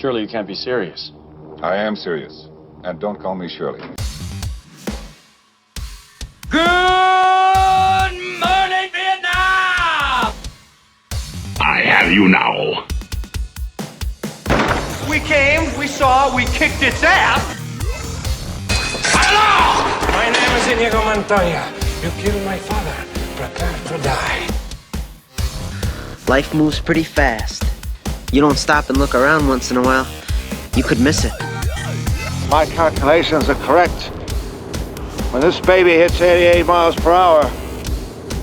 Surely you can't be serious. I am serious. And don't call me Shirley. Good morning, Vietnam! I have you now. We came, we saw, we kicked its ass. Hello! My name is Inigo Montoya. You killed my father. Prepare to die. Life moves pretty fast. You don't stop and look around once in a while, you could miss it. My calculations are correct. When this baby hits 88 miles per hour,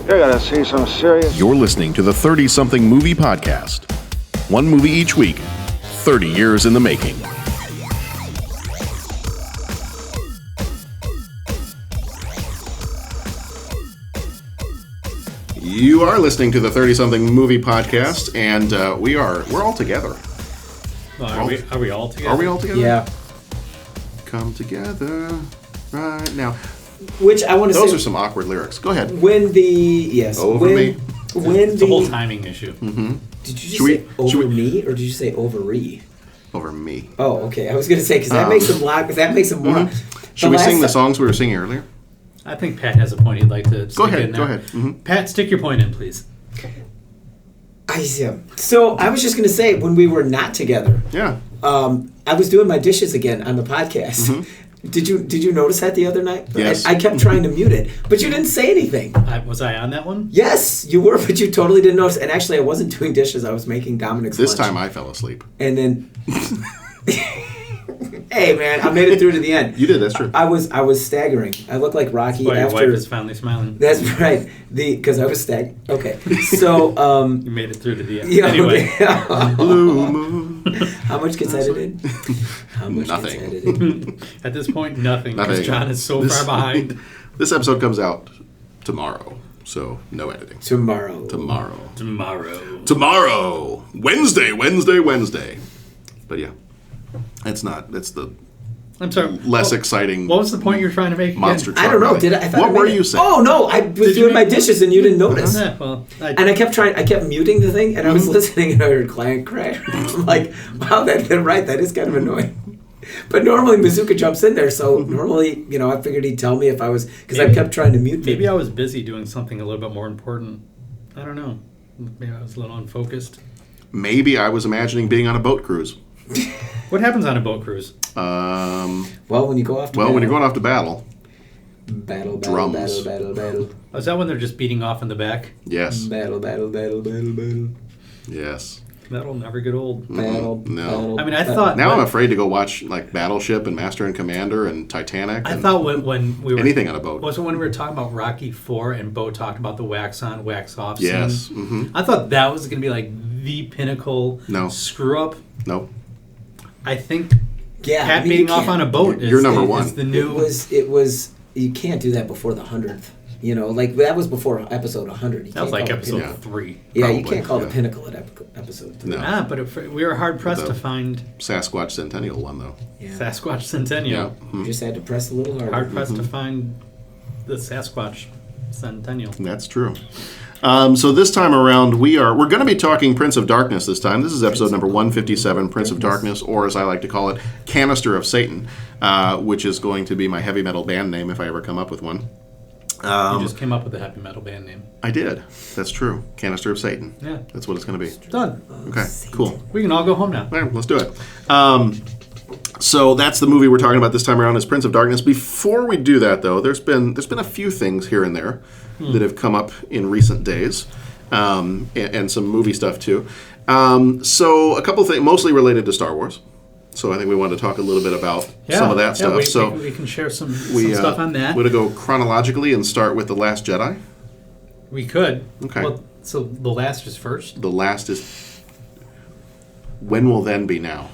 you're gonna see some serious... You're listening to the 30-something movie podcast. One movie each week, 30 years in the making. You are listening to the 30-something movie podcast, and we're all together. Are we all together? Are we all together? Yeah. Come together right now. Which I want to say... Those are some awkward lyrics. Go ahead. When the... Yes. Over me. When it's a whole timing issue. Mm-hmm. Did you just say over me, or did you say over-y? Over me. Oh, okay. I was going to say, because that makes them loud, because that makes them more... Mm-hmm. Should we sing the songs we were singing earlier? I think Pat has a point he'd like to stick in there. Go ahead. Mm-hmm. Pat, stick your point in, please. I see. So I was just going to say, when we were not together, I was doing my dishes again on the podcast. Mm-hmm. Did you notice that the other night? Yes. I kept trying to mute it, but you didn't say anything. Was I on that one? Yes, you were, but you totally didn't notice. And actually, I wasn't doing dishes. I was making Dominic's lunch. This time I fell asleep. And then... Hey man, I made it through to the end. You did, that's true. I was staggering. I look like Rocky That's why after. your wife is finally smiling. That's right. Because I was staggering. Okay, so you made it through to the end. Yeah, anyway, okay. Blue moon. How much gets edited? How much Nothing. gets edited? At this point, nothing. Because John is so far behind. This episode comes out tomorrow, so no editing. Tomorrow. Wednesday. But yeah. It's not. It's the I'm sorry. less exciting. What was the point you were trying to make? Monster truck. I don't know. Ride. Did I? What were you saying? Oh no! I was doing my dishes and you didn't notice. Yeah, well, and I kept trying. I kept muting the thing, and I was listening, and I heard clank crash. I'm like, wow, they're right. That is kind of annoying. But normally Mazuka jumps in there, so normally, I figured he'd tell me if I was, because I kept trying to mute. Maybe I was busy doing something a little bit more important. I don't know. Maybe I was a little unfocused. Maybe I was imagining being on a boat cruise. What happens on a boat cruise? Well, when you go off to battle. When you're going off to battle. Battle. Drums. Battle. Oh, is that when they're just beating off in the back? Yes. Battle. Yes. That'll never get old. Battle. No. I mean, I thought... Now I'm afraid to go watch, like, Battleship and Master and Commander and Titanic. I thought when we were... Anything on a boat. Was it when we were talking about Rocky IV and Bo talked about the wax on, wax off scene? Yes. Mm-hmm. I thought that was going to be, like, the pinnacle screw-up. Nope. I think Pat being off on a boat you're number one. Is the new... It was... You can't do that before the 100th. That was before episode 100. That was like episode 3. Yeah, probably. You can't call the pinnacle at episode 3. No. But we were hard-pressed to find... Sasquatch Centennial one, though. Yeah. Sasquatch Centennial. Yeah. Mm-hmm. You just had to press a little harder. Hard-pressed to find the Sasquatch Centennial. That's true. So this time around, we're going to be talking Prince of Darkness this time. This is episode number 157, Prince of Darkness, or as I like to call it, Canister of Satan, which is going to be my heavy metal band name if I ever come up with one. You just came up with a heavy metal band name. I did. That's true. Canister of Satan. Yeah. That's what it's going to be. Done. Okay, cool. We can all go home now. All right, let's do it. So that's the movie we're talking about this time around is Prince of Darkness. Before we do that, though, there's been a few things here and there that have come up in recent days, and some movie stuff, too. So a couple things, mostly related to Star Wars. So I think we wanted to talk a little bit about some of that stuff. We can share some stuff on that. We're going to go chronologically and start with The Last Jedi. We could. Okay. Well, so The Last is first? The Last is... When will then be now?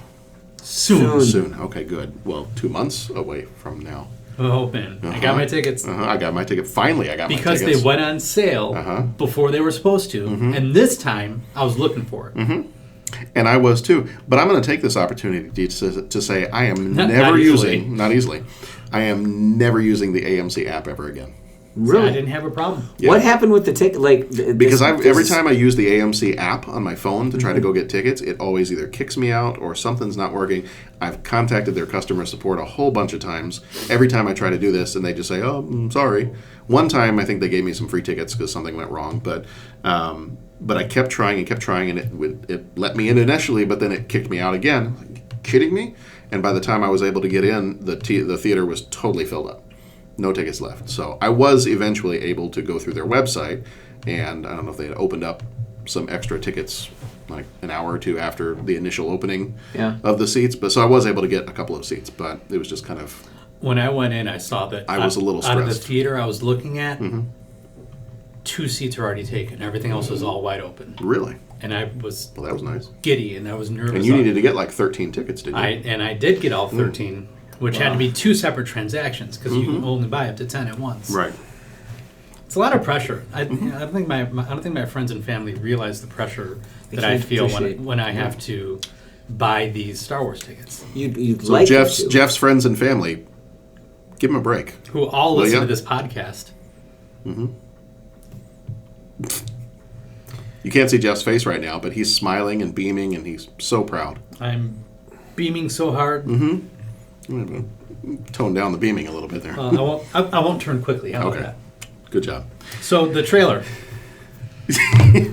Soon. Okay, good. Well, 2 months away from now. Oh, man. I got my tickets. I got my ticket. Finally, I got my tickets. Because they went on sale before they were supposed to. And this time, I was looking for it. And I was too. But I'm going to take this opportunity to say I am never using, not easily, I am never using the AMC app ever again. Really? I didn't have a problem. Yeah. What happened with the ticket? Like Because every time I use the AMC app on my phone to try to go get tickets, it always either kicks me out or something's not working. I've contacted their customer support a whole bunch of times. Every time I try to do this, and they just say, "Oh, I'm sorry." One time, I think they gave me some free tickets because something went wrong, but I kept trying and it let me in initially, but then it kicked me out again. Like, kidding me? And by the time I was able to get in, the theater was totally filled up. No tickets left. So I was eventually able to go through their website, and I don't know if they had opened up some extra tickets like an hour or two after the initial opening of the seats. But so I was able to get a couple of seats, but it was just kind of... When I went in, I saw that I was a little stressed. Out of the theater I was looking at, 2 seats were already taken. Everything else was all wide open. Really? And I was Well, that was nice. giddy, and I was nervous. And you needed to get like 13 tickets, didn't you? I did get all 13. Which had to be 2 separate transactions because you can only buy up to 10 at once. Right. It's a lot of pressure. I don't think my friends and family realize the pressure that I feel when I have to buy these Star Wars tickets. You'd So like Jeff's friends and family, give him a break. Who all listen to this podcast. You can't see Jeff's face right now, but he's smiling and beaming, and he's so proud. I'm beaming so hard. Tone down the beaming a little bit there. I won't turn quickly. How about that? Good job. So the trailer.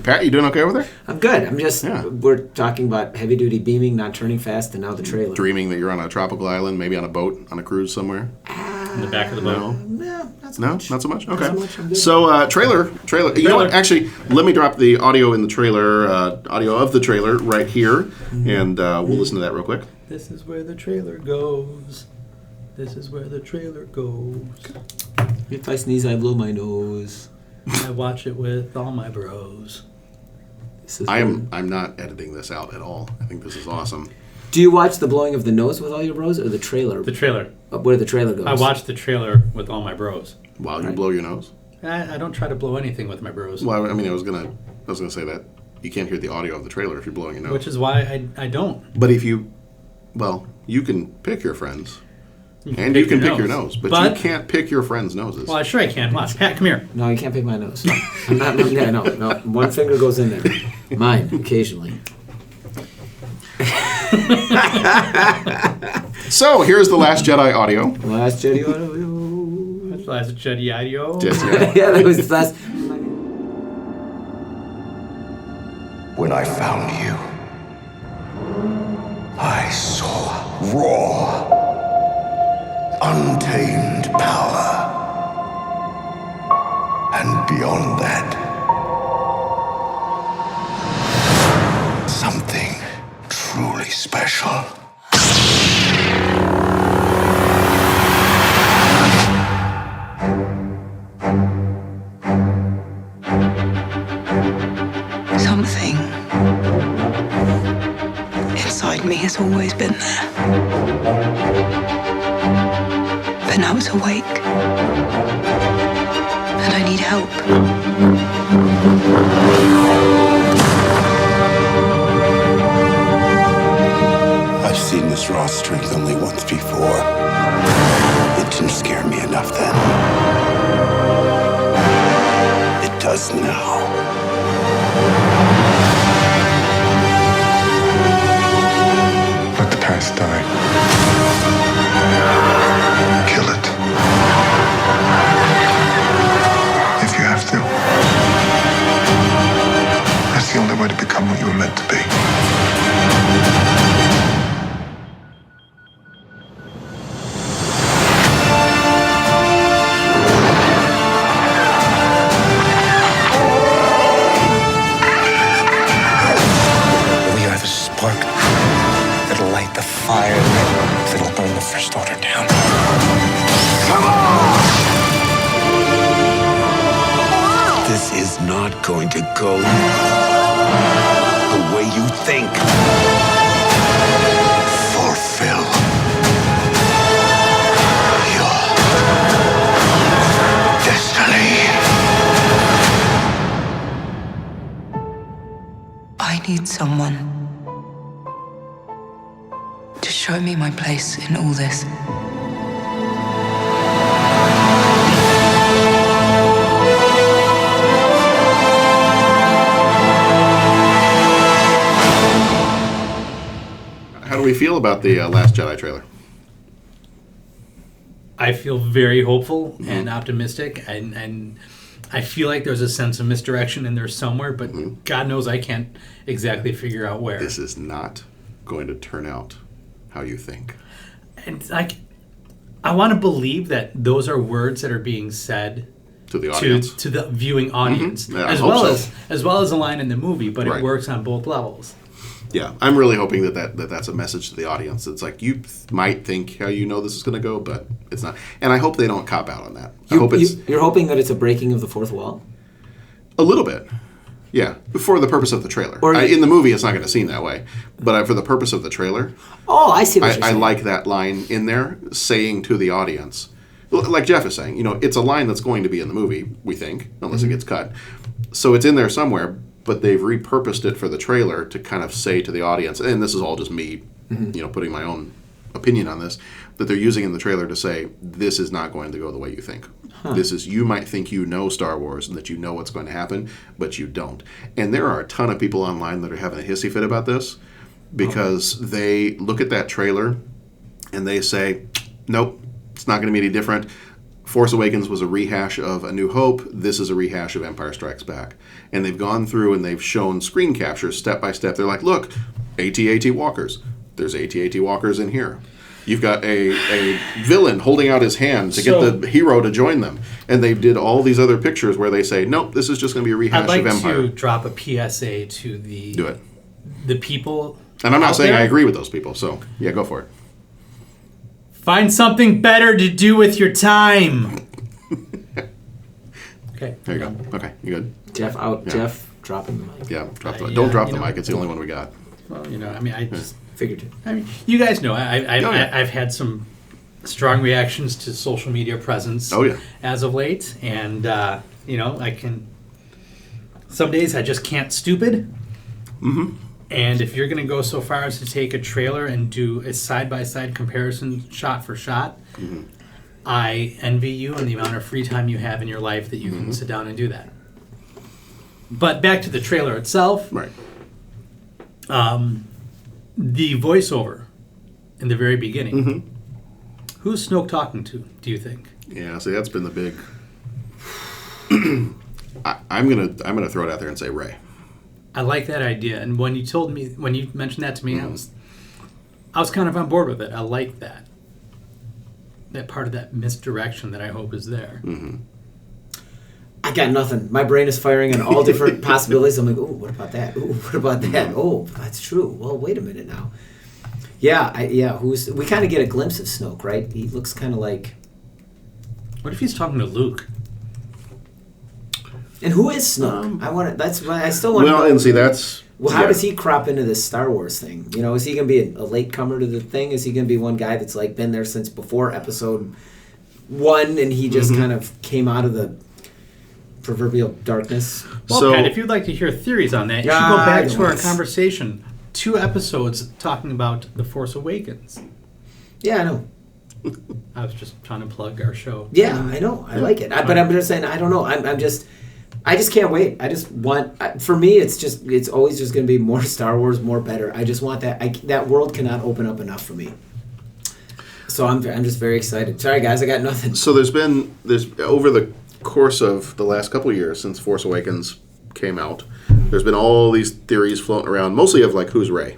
Pat, you doing okay over there? I'm good. I'm just, we're talking about heavy duty beaming, not turning fast, and now the trailer. Dreaming that you're on a tropical island, maybe on a boat, on a cruise somewhere? In the back of the boat. No, not so No, much. not so much? Not Okay. so much, I'm good. So, trailer. You know what? Actually, let me drop the audio in the trailer, audio of the trailer right here, and we'll listen to that real quick. This is where the trailer goes. This is where the trailer goes. If I sneeze, I blow my nose. I watch it with all my bros. I'm not editing this out at all. I think this is awesome. Do you watch the blowing of the nose with all your bros, or the trailer? The trailer. Where the trailer goes? I watch the trailer with all my bros. While you blow your nose? I don't try to blow anything with my bros. Well, I mean, I was gonna say that you can't hear the audio of the trailer if you're blowing your nose. Which is why I don't. But if you can pick your friends. You can pick your nose, but you can't pick your friends' noses. Well, sure I can. Watch. Pat, come here. No, you can't pick my nose. I'm not. No. One finger goes in there. Mine, occasionally. So, here's the Last Jedi audio. Last Jedi audio. That's Last Jedi audio. Yeah, that was the last. When I found you, I saw raw, untamed power. And beyond that, something truly special. Something inside me has always been there. But now it's awake. And I need help. I've seen this raw strength only once before. It didn't scare me enough then. It does now. Let the past die. Kill it. If you have to. That's the only way to become what you were meant to be. We are the spark that'll light the fire that'll burn the First Order down. Come on! This is not going to go the way you think. Fulfill your destiny. I need someone to show me my place in all this. you feel about the Last Jedi trailer? I feel very hopeful and optimistic, and I feel like there's a sense of misdirection in there somewhere, but God knows I can't exactly figure out where. This is not going to turn out how you think. And I want to believe that those are words that are being said To the audience. to the viewing audience, Yeah, as well as a line in the movie, but Right. it works on both levels. Yeah, I'm really hoping that's a message to the audience. It's like, you might think how you know this is going to go, but it's not. And I hope they don't cop out on that. I hope it's You're hoping that it's a breaking of the fourth wall? a little bit. Yeah, for the purpose of the trailer. Or In the movie, it's not going to seem that way. But for the purpose of the trailer, Oh, I see what you're I saying. like that line in there saying to the audience, like Jeff is saying, it's a line that's going to be in the movie, we think, unless it gets cut. So it's in there somewhere, but they've repurposed it for the trailer to kind of say to the audience, and this is all just me, putting my own opinion on this, that they're using in the trailer to say, this is not going to go the way you think. This is, you might think you know Star Wars and that you know what's going to happen, but you don't. And there are a ton of people online that are having a hissy fit about this because they look at that trailer and they say, nope, it's not going to be any different. Force Awakens was a rehash of A New Hope. This is a rehash of Empire Strikes Back. And they've gone through and they've shown screen captures step by step. They're like, look, AT-AT walkers. There's AT-AT walkers in here. You've got a villain holding out his hand to get the hero to join them. And they did all these other pictures where they say, nope, this is just going to be a rehash I'd like of Empire. to drop a PSA to Do it. the people. And I'm not out saying there. I agree with those people, so yeah, go for it. Find something better to do with your time. Okay. There you go. Okay, you good? Jeff out. Yeah. Jeff dropping the mic. Yeah, drop the yeah, don't drop you the know, mic. It's the only one we got. Well, I mean, I just. Figured it. I mean, you guys know yeah. I've had some strong reactions to social media presence as of late, and I can. Some days I just can't stupid. Mm-hmm. And if you're going to go so far as to take a trailer and do a side-by-side comparison, shot for shot, I envy you and the amount of free time you have in your life that you can sit down and do that. But back to the trailer itself. Right. The voiceover in the very beginning. Who's Snoke talking to, do you think? Yeah, see, that's been the big. I'm gonna throw it out there and say Rey. I like that idea, and when you mentioned that to me, I was kind of on board with it. I like that part of that misdirection that I hope is there. I got nothing. My brain is firing on all different possibilities. I'm like, oh, what about that? Oh, what about that? Oh, that's true. Well, wait a minute now. Yeah, we kind of get a glimpse of Snoke, right? He looks kind of like. What if he's talking to Luke? And who is Snoke? I still want to. Well, and see, that's. Well, how does he crop into this Star Wars thing? Is he going to be a latecomer to the thing? Is he going to be one guy that's like been there since before Episode 1, and he just kind of came out of the proverbial darkness? Well, Pat, if you'd like to hear theories on that, you should go back to our conversation 2 episodes talking about The Force Awakens. Yeah, I know. I was just trying to plug our show. Yeah, I know. I like it. But I'm just saying, I don't know. I just can't wait. I just want. For me, it's always just going to be more Star Wars, more better. I just want that. That world cannot open up enough for me. So I'm just very excited. Sorry, guys, I got nothing. So there's over the course of the last couple of years since Force Awakens came out, there's been all these theories floating around, mostly of like who's Rey,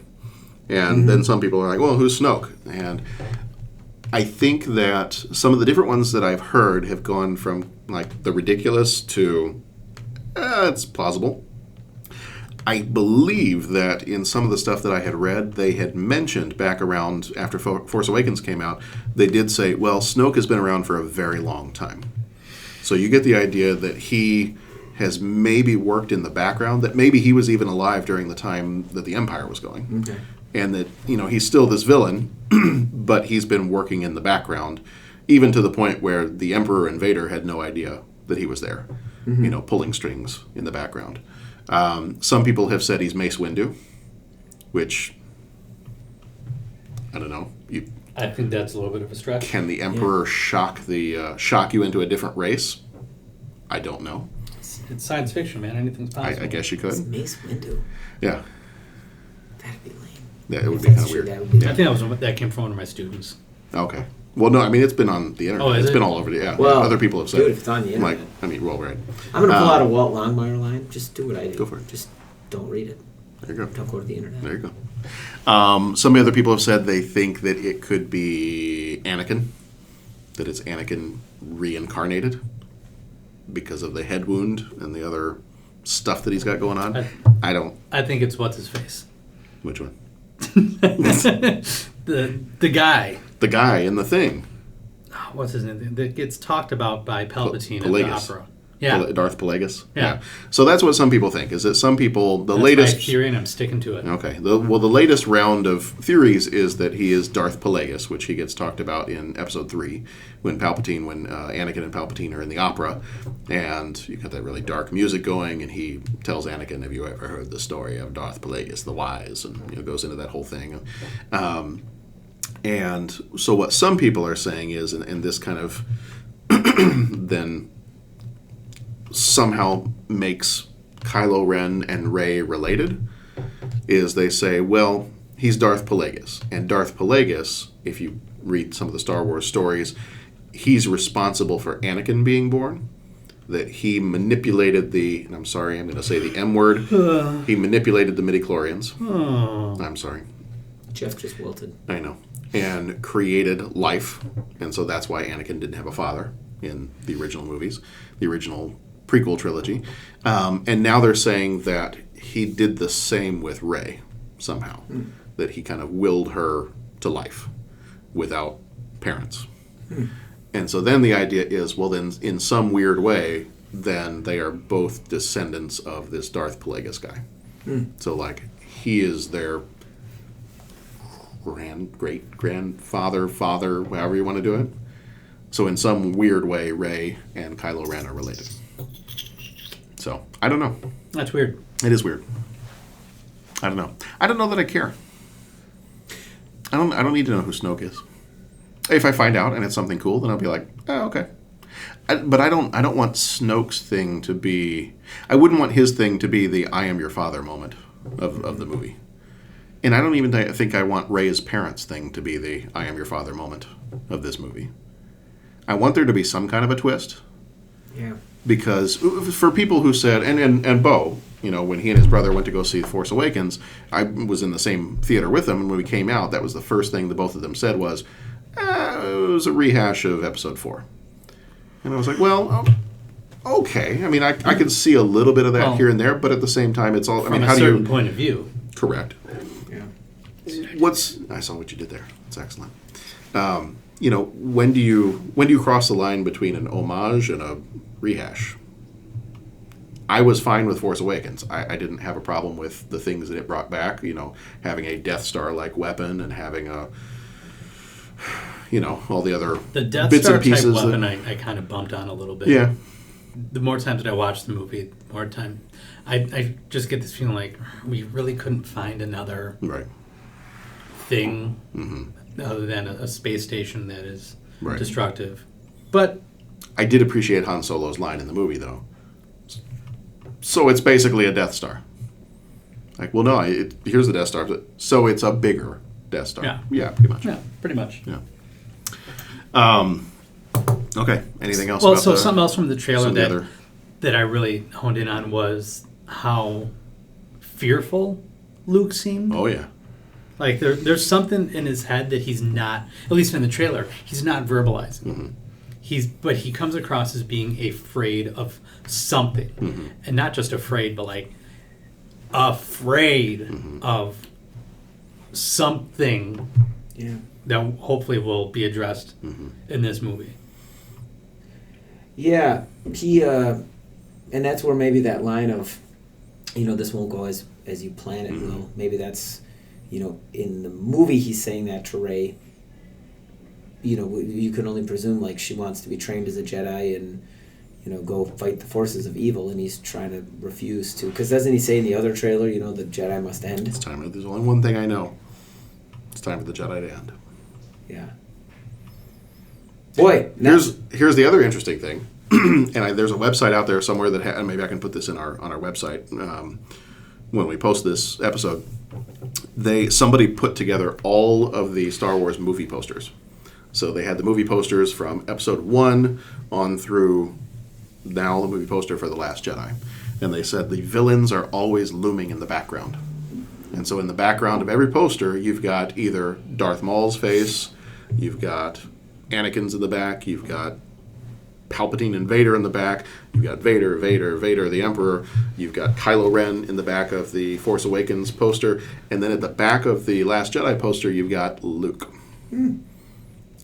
and then some people are like, well, who's Snoke? And I think that some of the different ones that I've heard have gone from like the ridiculous to it's plausible. I believe that in some of the stuff that I had read, they had mentioned back around after Force Awakens came out, they did say, well, Snoke has been around for a very long time. So you get the idea that he has maybe worked in the background, that maybe he was even alive during the time that the Empire was going. Okay. And that, he's still this villain, but he's been working in the background, even to the point where the Emperor and Vader had no idea that he was there, pulling strings in the background. Some people have said he's Mace Windu, which, I don't know. I think that's a little bit of a stretch. Can the Emperor shock you into a different race? I don't know. It's science fiction, man. Anything's possible. I guess you could. It's Mace Windu. Yeah. That'd be lame. Yeah, it would be kind of weird. I think that came from one of my students. Okay. Well, no, I mean, it's been on the internet. Oh, is it's it? been all over the, yeah. Well, other people have said dude, if it's on the internet. Like, I mean, well, right. I'm going to pull out a Walt Longmire line. Just do what I do. Go for it. Just don't read it. There you go. Don't go to the internet. There you go. Some other people have said they think that it could be Anakin, that it's Anakin reincarnated because of the head wound and the other stuff that he's got going on. I think it's what's his face. Which one? the guy. The guy in the thing. What's his name? That gets talked about by Palpatine at the opera. Yeah. Darth Plagueis. Yeah. So that's what some people think, is that some people, That's latest my theory, and I'm sticking to it. Okay. The latest round of theories is that he is Darth Plagueis, which he gets talked about in Episode 3, when Anakin and Palpatine are in the opera, and you got that really dark music going, and he tells Anakin, "Have you ever heard the story of Darth Plagueis the Wise?" And goes into that whole thing. And so what some people are saying is, and this kind of then somehow makes Kylo Ren and Rey related, is they say, well, he's Darth Plagueis. And Darth Plagueis, if you read some of the Star Wars stories, he's responsible for Anakin being born. That he manipulated and I'm sorry, I'm going to say the M word, he manipulated the midichlorians. I'm sorry. Jeff just wilted. I know. And created life. And so that's why Anakin didn't have a father in the original movies, the original prequel trilogy. And now they're saying that he did the same with Rey somehow. That he kind of willed her to life without parents. And so then the idea is, well, then in some weird way, then they are both descendants of this Darth Plagueis guy. So, like, he is their great-grandfather, father, however you want to do it. So in some weird way, Rey and Kylo Ren are related. So, I don't know. That's weird. It is weird. I don't know. I don't know that I care. I don't need to know who Snoke is. If I find out and it's something cool, then I'll be like, oh, okay. But I don't want Snoke's thing to be... I wouldn't want his thing to be the I am your father moment of the movie. And I don't even think I want Rey's parents thing to be the I am your father moment of this movie. I want there to be some kind of a twist. Yeah. Because for people who said, and Bo, when he and his brother went to go see Force Awakens, I was in the same theater with them, and when we came out, that was the first thing that both of them said was, it was a rehash of Episode 4. And I was like, well, okay. I mean, I can see a little bit of that here and there, but at the same time, it's all... From a certain point of view. Correct. Yeah. I saw what you did there. It's excellent. When do you cross the line between an homage and a rehash? I was fine with Force Awakens. I didn't have a problem with the things that it brought back, having a Death Star-like weapon and having all the other Death bits Star and pieces. Type weapon I kind of bumped on a little bit. Yeah. The more times that I watch the movie, the more time I just get this feeling like we really couldn't find another thing other than a space station that is destructive. But I did appreciate Han Solo's line in the movie, though. So it's basically a Death Star. Like, well, no, here's the Death Star. So it's a bigger Death Star. Yeah, pretty much. Yeah, pretty much. Yeah. Okay. Anything else? Well, so something else from the trailer that that I really honed in on was how fearful Luke seemed. Oh yeah. Like there's something in his head that he's not, at least in the trailer, he's not verbalizing. But he comes across as being afraid of something, and not just afraid, but like afraid of something. Yeah. That hopefully will be addressed in this movie. Yeah, he, and that's where maybe that line of, this won't go as you plan it will. Maybe that's, in the movie he's saying that to Rey. You can only presume like she wants to be trained as a Jedi and, go fight the forces of evil, and he's trying to refuse to. Because doesn't he say in the other trailer, the Jedi must end? It's time. There's only one thing I know. It's time for the Jedi to end. Yeah. Boy, here's the other interesting thing, and there's a website out there somewhere that maybe I can put this on our website when we post this episode. somebody put together all of the Star Wars movie posters. So they had the movie posters from Episode 1 on through now the movie poster for The Last Jedi. And they said the villains are always looming in the background. And so in the background of every poster, you've got either Darth Maul's face, you've got Anakin's in the back, you've got Palpatine and Vader in the back, you've got Vader, the Emperor, you've got Kylo Ren in the back of the Force Awakens poster, and then at the back of the Last Jedi poster, you've got Luke.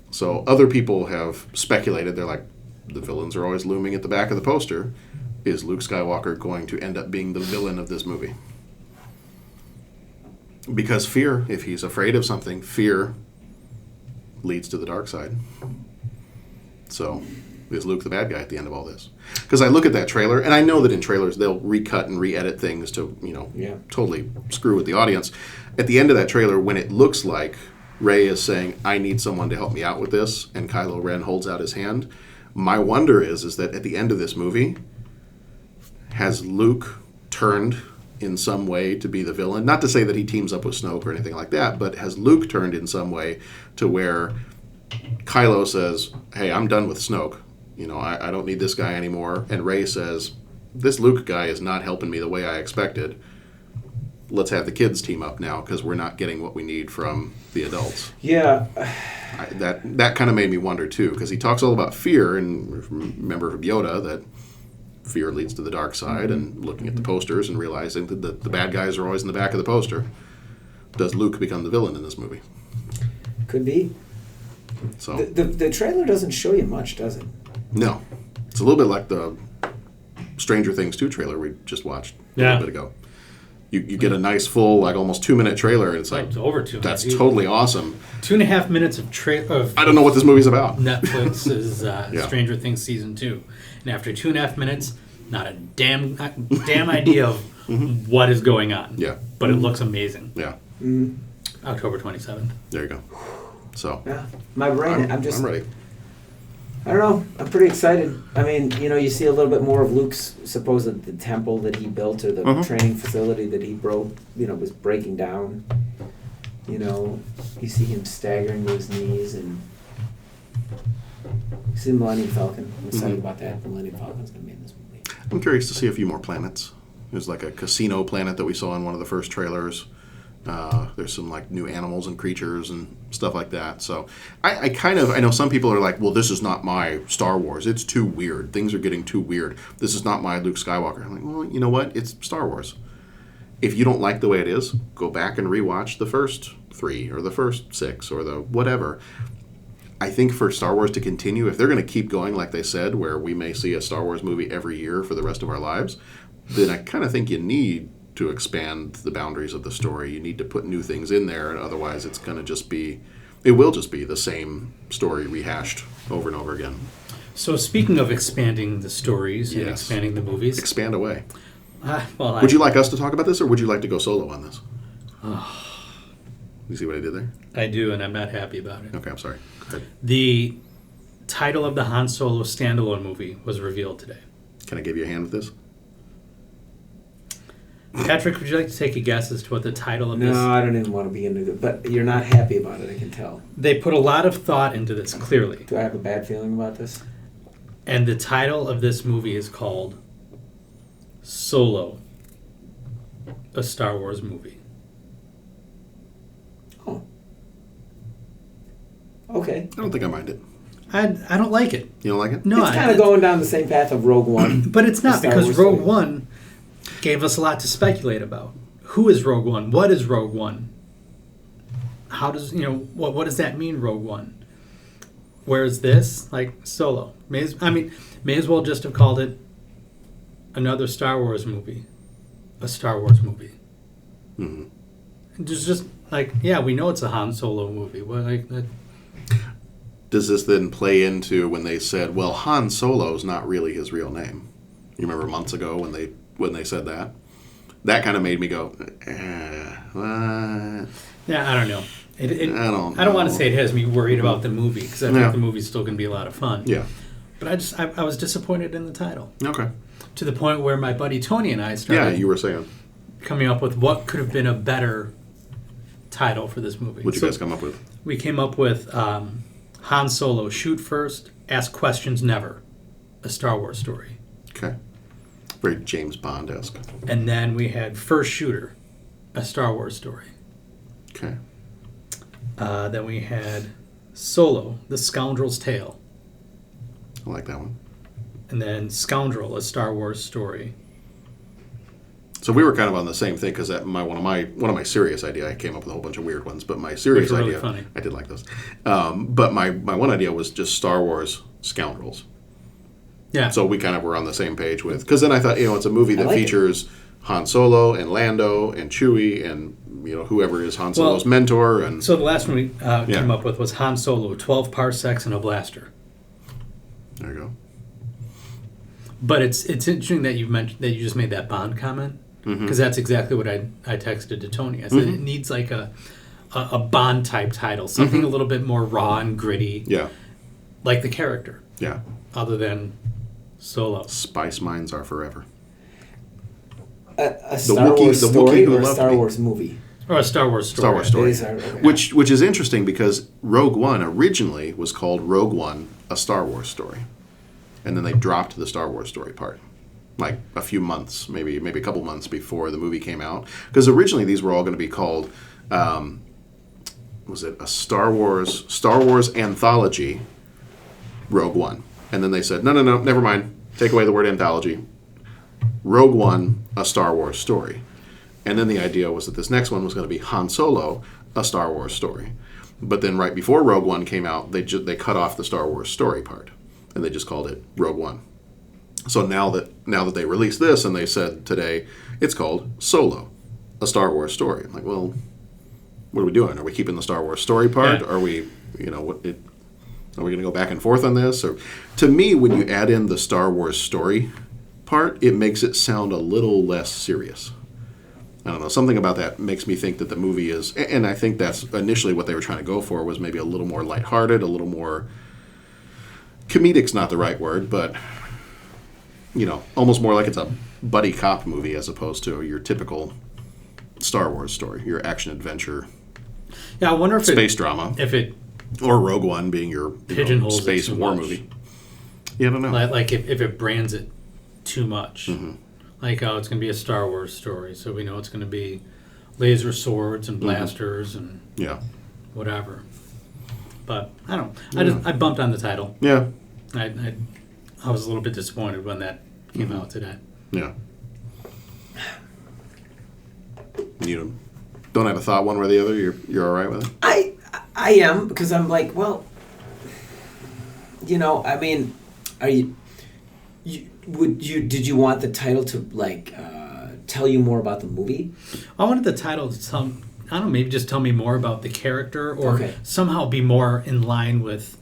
So other people have speculated, they're like, the villains are always looming at the back of the poster. Is Luke Skywalker going to end up being the villain of this movie? Because fear, if he's afraid of something, fear leads to the dark side. So, is Luke the bad guy at the end of all this? Because I look at that trailer, and I know that in trailers they'll recut and re-edit things to, totally screw with the audience. At the end of that trailer, when it looks like Rey is saying, I need someone to help me out with this, and Kylo Ren holds out his hand, my wonder is that at the end of this movie, has Luke turned in some way to be the villain? Not to say that he teams up with Snoke or anything like that, but has Luke turned in some way to where Kylo says, hey, I'm done with Snoke. I don't need this guy anymore. And Rey says, this Luke guy is not helping me the way I expected. Let's have the kids team up now because we're not getting what we need from the adults. Yeah. That kind of made me wonder, too, because he talks all about fear, and remember from Yoda that fear leads to the dark side, and looking at the posters and realizing that the bad guys are always in the back of the poster. Does Luke become the villain in this movie? Could be. So the trailer doesn't show you much, does it? No. It's a little bit like the Stranger Things 2 trailer we just watched a little bit ago. You get a nice full, almost 2-minute trailer, and it's like, over 2 minutes. That's totally awesome. 2.5 minutes of I don't know what this movie's about. Netflix's Stranger Things Season 2. And after 2.5 minutes, not a damn idea of what is going on. Yeah. But it looks amazing. Yeah. October 27th. There you go. So. Yeah. My brain, I'm ready. I don't know. I'm pretty excited. I mean, you see a little bit more of Luke's supposed the temple that he built or the training facility that he broke, was breaking down. You see him staggering to his knees, and you see the Millennium Falcon. I'm excited about that. The Millennium Falcon's going to be in this movie. I'm curious to see a few more planets. There's like a casino planet that we saw in one of the first trailers. There's some new animals and creatures and stuff like that. So I know some people are like, well, this is not my Star Wars. It's too weird. Things are getting too weird. This is not my Luke Skywalker. I'm like, well, you know what? It's Star Wars. If you don't like the way it is, go back and rewatch the first 3 or the first 6 or the whatever. I think for Star Wars to continue, if they're going to keep going like they said, where we may see a Star Wars movie every year for the rest of our lives, then I kind of think you need to expand the boundaries of the story. You need to put new things in there, and otherwise it will just be the same story rehashed over and over again. So speaking of expanding the stories and expanding the movies. Expand away. Would you like us to talk about this, or would you like to go solo on this? You see what I did there? I do, and I'm not happy about it. Okay, I'm sorry. Go ahead. The title of the Han Solo standalone movie was revealed today. Can I give you a hand with this? Patrick, would you like to take a guess as to what the title of this... No, I don't even want to be into it. But you're not happy about it, I can tell. They put a lot of thought into this, clearly. Do I have a bad feeling about this? And the title of this movie is called Solo, a Star Wars movie. Oh. Okay. I don't think I mind it. I don't like it. You don't like it? No. It's kind of going down the same path of Rogue One. But it's not, because Rogue One gave us a lot to speculate about. Who is Rogue One? What is Rogue One? How does, what does that mean, Rogue One? Whereas this, Solo. May as well just have called it another Star Wars movie. A Star Wars movie. Mm-hmm. Just we know it's a Han Solo movie. Does this then play into when they said, well, Han Solo's not really his real name? You remember months ago when they said that? That kind of made me go, what? Yeah, I don't know. I don't want to say it has me worried about the movie, because I think the movie's still going to be a lot of fun. Yeah. But I was disappointed in the title. Okay. To the point where my buddy Tony and I started... Yeah, you were saying. ...coming up with what could have been a better title for this movie. What'd you guys come up with? We came up with Han Solo, Shoot First, Ask Questions Never, a Star Wars story. Okay. Very James Bond-esque. And then we had First Shooter, a Star Wars story. Okay. Then we had Solo, The Scoundrel's Tale. I like that one. And then Scoundrel, a Star Wars story. So we were kind of on the same thing because one of my serious idea, I came up with a whole bunch of weird ones, but my serious Which were really idea, funny. I did like those. But my one idea was just Star Wars Scoundrels. Yeah. So we kind of were on the same page with, because then I thought, it's a movie that features Han Solo and Lando and Chewie and whoever is Han Solo's mentor. And so the last one we came up with was Han Solo, 12 parsecs and a blaster. There you go. But it's interesting that you just made that Bond comment, because that's exactly what I texted to Tony. I said it needs like a Bond type title, something a little bit more raw and gritty. Yeah. Like the character. Yeah. Other than Solo. Spice mines are forever. A Star Wars story or a Star Wars movie? Or a Star Wars story. Star Wars story. Okay. Which is interesting because Rogue One originally was called Rogue One, a Star Wars story. And then they dropped the Star Wars story part. Like a few months, maybe a couple months before the movie came out. Because originally these were all going to be called, was it a Star Wars anthology, Rogue One. And then they said, no, never mind. Take away the word anthology. Rogue One, a Star Wars story. And then the idea was that this next one was going to be Han Solo, a Star Wars story. But then right before Rogue One came out, they cut off the Star Wars story part. And they just called it Rogue One. So now that they released this and they said today, it's called Solo, a Star Wars story. I'm like, well, what are we doing? Are we keeping the Star Wars story part? Yeah. Are we, are we going to go back and forth on this? Or to me, when you add in the Star Wars story part, it makes it sound a little less serious. I don't know. Something about that makes me think that the movie is, and I think that's initially what they were trying to go for, was maybe a little more lighthearted, a little more, comedic's not the right word, but, almost more like it's a buddy cop movie as opposed to your typical Star Wars story, your action adventure. Yeah, I wonder if space drama. If it or Rogue One being your space war movie. Yeah, I don't know. Like if it brands it too much. Mm-hmm. Like, it's going to be a Star Wars story, so we know it's going to be laser swords and blasters and whatever. But I don't know. I bumped on the title. Yeah. I was a little bit disappointed when that came out today. Yeah. You don't have a thought one way or the other? You're all right with it? I am, because I'm like, well, I mean, did you want the title to tell you more about the movie? I wanted the title to tell, I don't know, maybe just tell me more about the character, or somehow be more in line with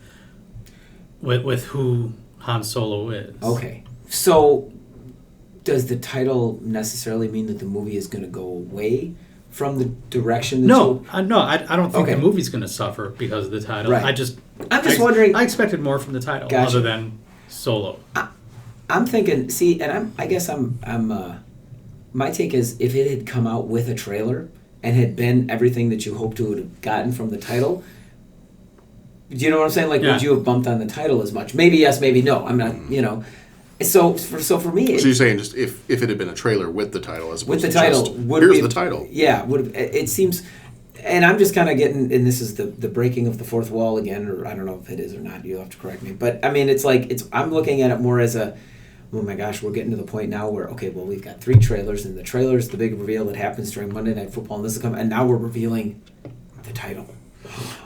who Han Solo is. Okay. So does the title necessarily mean that the movie is going to go away from the direction that I don't think the movie's going to suffer because of the title. Right. I'm just wondering. I expected more from the title other than Solo. I'm thinking, and I guess my take is, if it had come out with a trailer and had been everything that you hoped to have gotten from the title, do you know what I'm saying? Like, would you have bumped on the title as much? Maybe yes, maybe no. I'm not, So for me, so you're saying just if it had been a trailer with the title as with the title, here's the title. Yeah, it seems, and I'm just kind of getting, and this is the breaking of the fourth wall again, or I don't know if it is or not. You'll have to correct me, but I mean, it's like I'm looking at it more as a, oh my gosh, we're getting to the point now where, okay, well, we've got 3 trailers, and the trailer's the big reveal that happens during Monday Night Football, and this will come, and now we're revealing the title.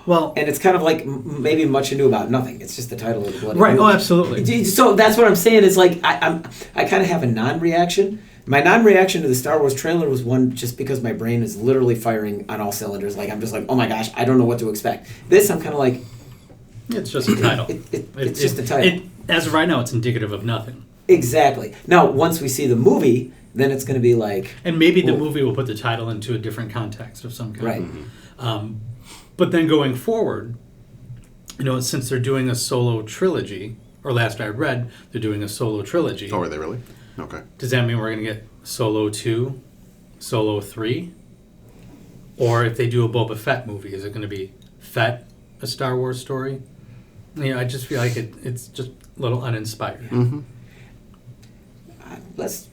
Well, and it's kind of like maybe much ado about nothing. It's just the title of the bloody movie. Oh, absolutely. So that's what I'm saying. Is like I kind of have a non-reaction. My non-reaction to the Star Wars trailer was one just because my brain is literally firing on all cylinders. Like, I'm just like, oh my gosh, I don't know what to expect. This, I'm kind of like, it's just a title. It's just a title. As of right now, it's indicative of nothing. Exactly. Now, once we see the movie, then it's going to be like, and maybe the movie will put the title into a different context of some kind. Right. Mm-hmm. But then going forward, since they're doing a solo trilogy, or last I read, they're doing a solo trilogy. Oh, are they really? Okay. Does that mean we're going to get Solo 2, Solo 3? Or if they do a Boba Fett movie, is it going to be Fett, a Star Wars story? I just feel like it's just a little uninspired. Mm-hmm. Let's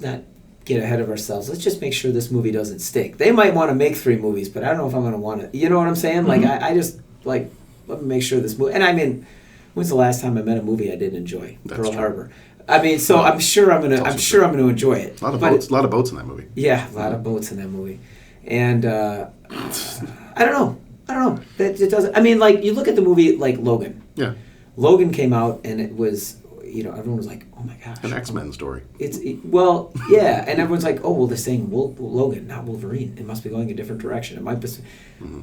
not get ahead of ourselves. Let's just make sure this movie doesn't stink. They might want to make 3 movies, but I don't know if I'm going to want to. You know what I'm saying? Like I just like let me make sure this movie. And I mean, when's the last time I met a movie I didn't enjoy? That's Pearl true. Harbor. I mean, so I'm sure I'm gonna enjoy it. A lot of boats in that movie. Yeah, a lot of boats in that movie, and I don't know. It doesn't. I mean, like you look at the movie like Logan. Yeah. Logan came out and it was, everyone was like, oh my gosh, an X-Men story. Yeah, and everyone's like, oh well, they're saying Logan, not Wolverine. It must be going a different direction. It might be. Mm-hmm.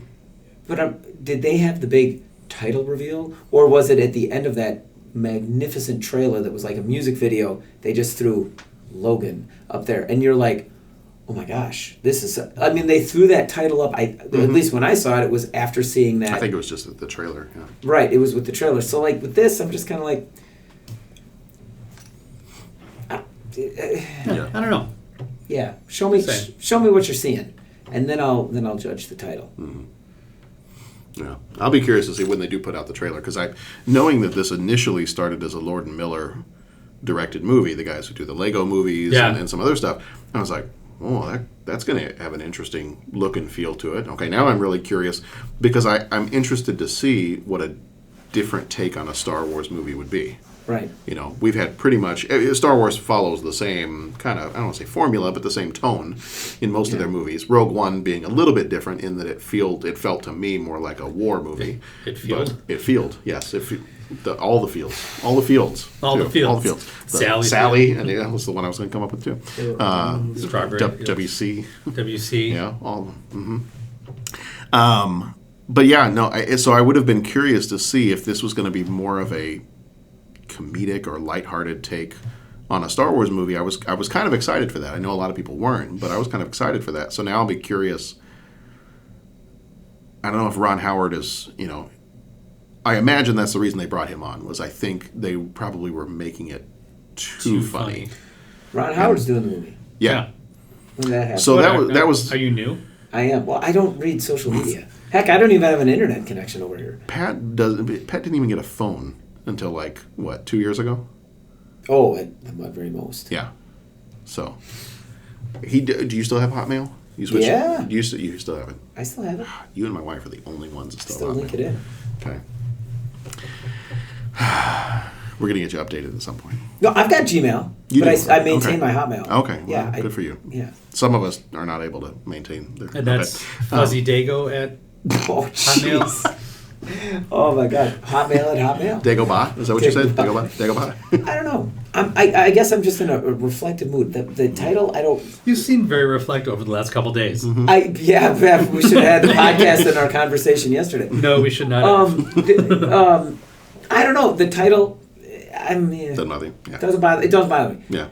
But did they have the big title reveal, or was it at the end of that magnificent trailer that was like a music video? They just threw Logan up there, and you're like, oh my gosh, this is. I mean, they threw that title up. At least when I saw it, it was after seeing that. I think it was just the trailer. Yeah. Right, it was with the trailer. So like with this, I'm just kind of like. I don't know. Yeah, show me what you're seeing, and then I'll judge the title. Mm-hmm. Yeah, I'll be curious to see when they do put out the trailer, because knowing that this initially started as a Lord and Miller directed movie, the guys who do the Lego movies and some other stuff, I was like, oh, that's going to have an interesting look and feel to it. Okay, now I'm really curious, because I'm interested to see what a different take on a Star Wars movie would be. Right. We've had pretty much Star Wars follows the same kind of, I don't want to say formula, but the same tone in most of their movies. Rogue One being a little bit different in that it felt to me more like a war movie. It felt, yes. All the fields. Sally, and that was the one I was going to come up with too. Strawberry. WC. Yeah, all of them. Mm-hmm. But yeah, no. So I would have been curious to see if this was going to be more of a comedic or lighthearted take on a Star Wars movie. I was kind of excited for that. I know a lot of people weren't, but I was kind of excited for that. So now I'll be curious. I don't know if Ron Howard is, I imagine that's the reason they brought him on, was I think they probably were making it too funny. Ron Howard's doing the movie. Yeah. When that happened. So that was. Are you new? I am. Well, I don't read social media. Heck, I don't even have an internet connection over here. Pat didn't even get a phone until 2 yees ago? Oh, at the very most. Yeah. So, do you still have Hotmail? You switched? Yeah. You still have it? I still have it. You and my wife are the only ones that still have Hotmail. Link it in. Okay. We're going to get you updated at some point. No, I've got Gmail, I maintain my Hotmail. Okay. Well, yeah. Good for you. Yeah. Some of us are not able to maintain their. And that's Fuzzy Dago at Hotmail. Oh my God! Hotmail at Hotmail. Dagobah? Is that what you said? Dagobah? I don't know. I guess I'm just in a reflective mood. The title, I don't. You seem very reflective over the last couple days. Mm-hmm. We should have had the podcast in our conversation yesterday. No, we should not. I don't know. The title, doesn't bother you. Yeah. It doesn't bother me. Yeah.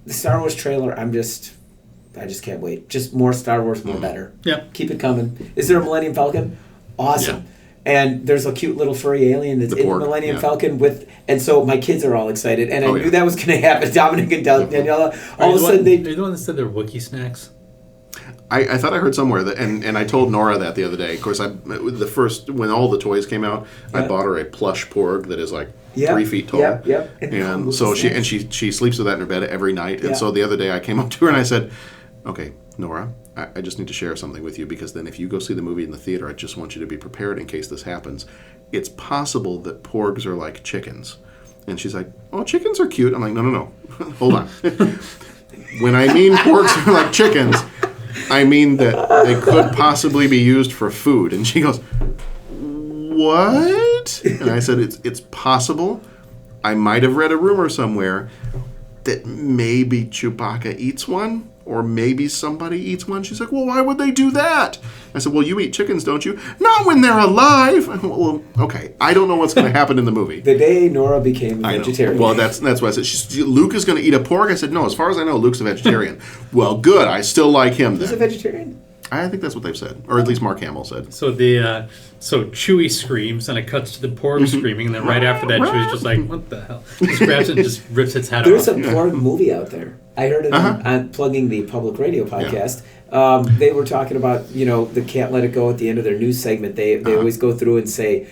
The Star Wars trailer, I just can't wait. Just more Star Wars, more better. Yeah. Keep it coming. Is there a Millennium Falcon? Awesome. Yeah. And there's a cute little furry alien that's in the Millennium Falcon and so my kids are all excited, and I knew that was going to happen. Dominic and Daniela, all of a sudden Are you the one that said they're Wookiee snacks? I thought I heard somewhere that, and I told Nora that the other day. Of course, when all the toys came out, I bought her a plush porg that is 3 feet tall. Yep. And so she sleeps with that in her bed every night. And so the other day I came up to her and I said, "Okay, Nora, I just need to share something with you, because then if you go see the movie in the theater, I just want you to be prepared in case this happens. It's possible that porgs are like chickens." And she's like, "Oh, chickens are cute." I'm like, no. Hold on. When I mean porgs are like chickens, I mean that they could possibly be used for food. And she goes, "What?" And I said, it's possible. I might have read a rumor somewhere that maybe Chewbacca eats one, or maybe somebody eats one. She's like, "Well, why would they do that?" I said, "Well, you eat chickens, don't you?" "Not when they're alive." I went, "Well, okay. I don't know what's going to happen in the movie." The day Nora became a vegetarian. Well, that's what I said. Luke is going to eat a pork. I said, "No, as far as I know, Luke's a vegetarian." "Well, good. I still like him then." He's a vegetarian? I think that's what they've said, or at least Mark Hamill said. So Chewie screams, and it cuts to the porg screaming, and then right after that, Chewie's just like, "What the hell?" Just grabs it and just rips its head off. There's a porg movie out there. I heard it on Plugging the Public Radio podcast. They were talking about, the Can't Let It Go at the end of their news segment. They always go through and say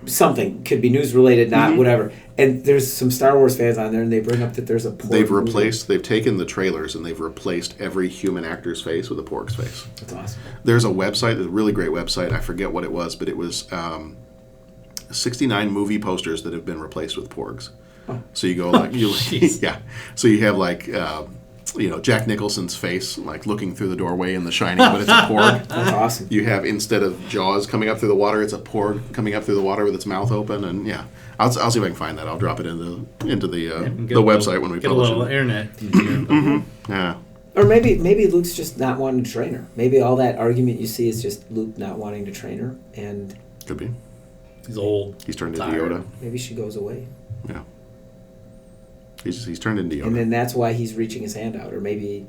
something. Could be news related, not whatever. And there's some Star Wars fans on there, and they bring up that there's a porg. They've taken the trailers and they've replaced every human actor's face with a porg's face. That's awesome. There's a website, a really great website. I forget what it was, but it was 69 movie posters that have been replaced with porgs. Oh. So you go yeah. So you have Jack Nicholson's face, like looking through the doorway in The Shining, but it's a porg. That's awesome. You have, instead of Jaws coming up through the water, it's a porg coming up through the water with its mouth open, and yeah, I'll see if I can find that. I'll drop it into the website when we publish it. Get a little internet. Yeah. Or maybe Luke's just not wanting to train her. Maybe all that argument you see is just Luke not wanting to train her, and could be. He's old. He's turned into Yoda. Maybe she goes away. Yeah. He's turned into Yoda. And then that's why he's reaching his hand out. Or maybe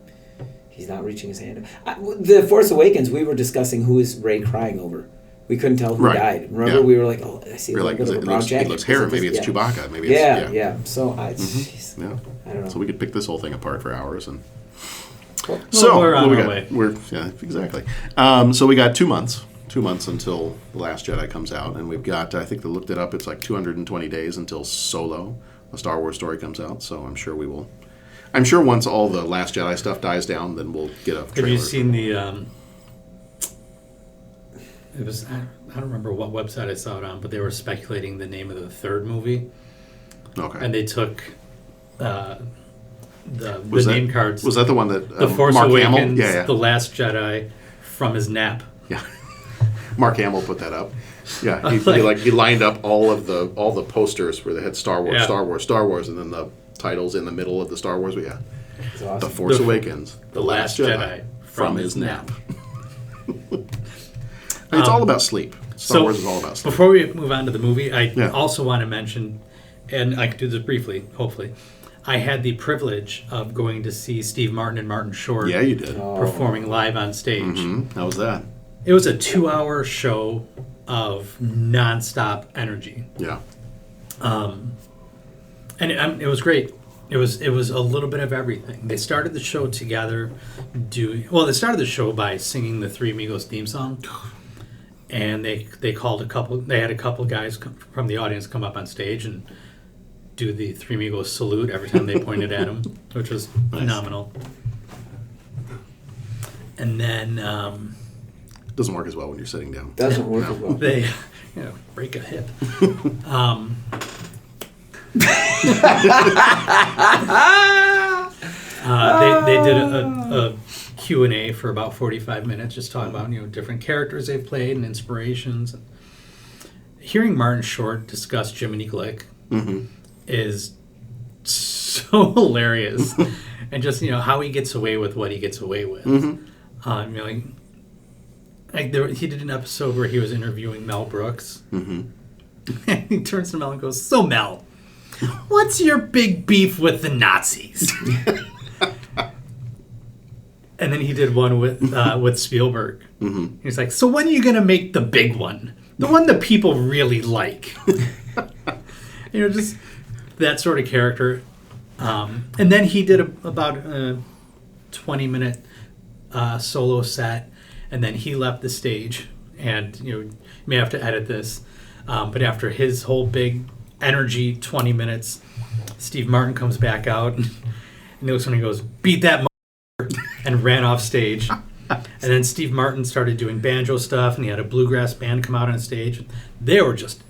he's not reaching his hand out. The Force Awakens, we were discussing who is Rey crying over. We couldn't tell who died. Remember, we were like, oh, I see a little bit of a brown jacket. It looks hair. Maybe it's Chewbacca. Maybe it's... Yeah. Yeah. So, I don't know. So we could pick this whole thing apart for hours. And so we're on our way. Exactly. So we got 2 months. 2 months until The Last Jedi comes out, and we've got, I think they looked it up, it's like 220 days until Solo, a Star Wars story, comes out, so I'm sure once all the Last Jedi stuff dies down, then we'll get a trailer. Have you seen the, it was, I don't remember what website I saw it on, but they were speculating the name of the third movie. Okay. And they took the name cards. Was that the one that The Force Mark Awakens, Hamill? Yeah. The Last Jedi, from his nap. Yeah. Mark Hamill put that up. Yeah, he lined up all the posters where they had Star Wars, Star Wars, Star Wars, and then the titles in the middle of the Star Wars. Yeah, awesome. The Force Awakens, The Last Jedi, from his nap. It's all about sleep. Star Wars is all about sleep. Before we move on to the movie, I also want to mention, and I can do this briefly, hopefully. I had the privilege of going to see Steve Martin and Martin Short. Yeah, you did. Performing live on stage. Mm-hmm. How was that? It was a 2-hour show of nonstop energy. Yeah. And it was great. It was a little bit of everything. They started the show together they started the show by singing the Three Amigos theme song. And they had a couple guys from the audience come up on stage and do the Three Amigos salute every time they pointed at him, which was phenomenal. And then doesn't work as well when you're sitting down. Doesn't work as well. They break a hip. They did a Q&A for about 45 minutes, just talking about different characters they've played and inspirations. Hearing Martin Short discuss Jiminy Glick is so hilarious, and just how he gets away with what he gets away with. He did an episode where he was interviewing Mel Brooks, and he turns to Mel and goes, "So Mel, what's your big beef with the Nazis?" And then he did one with Spielberg. He's like, "So when are you gonna make the big one, the one that people really like?" Just that sort of character. And then he did about a 20-minute solo set, and then he left the stage. And you may have to edit this, but after his whole big energy 20 minutes, Steve Martin comes back out, and he looks when he goes, "Beat that mother," and ran off stage. And then Steve Martin started doing banjo stuff, and he had a bluegrass band come out on stage. They were just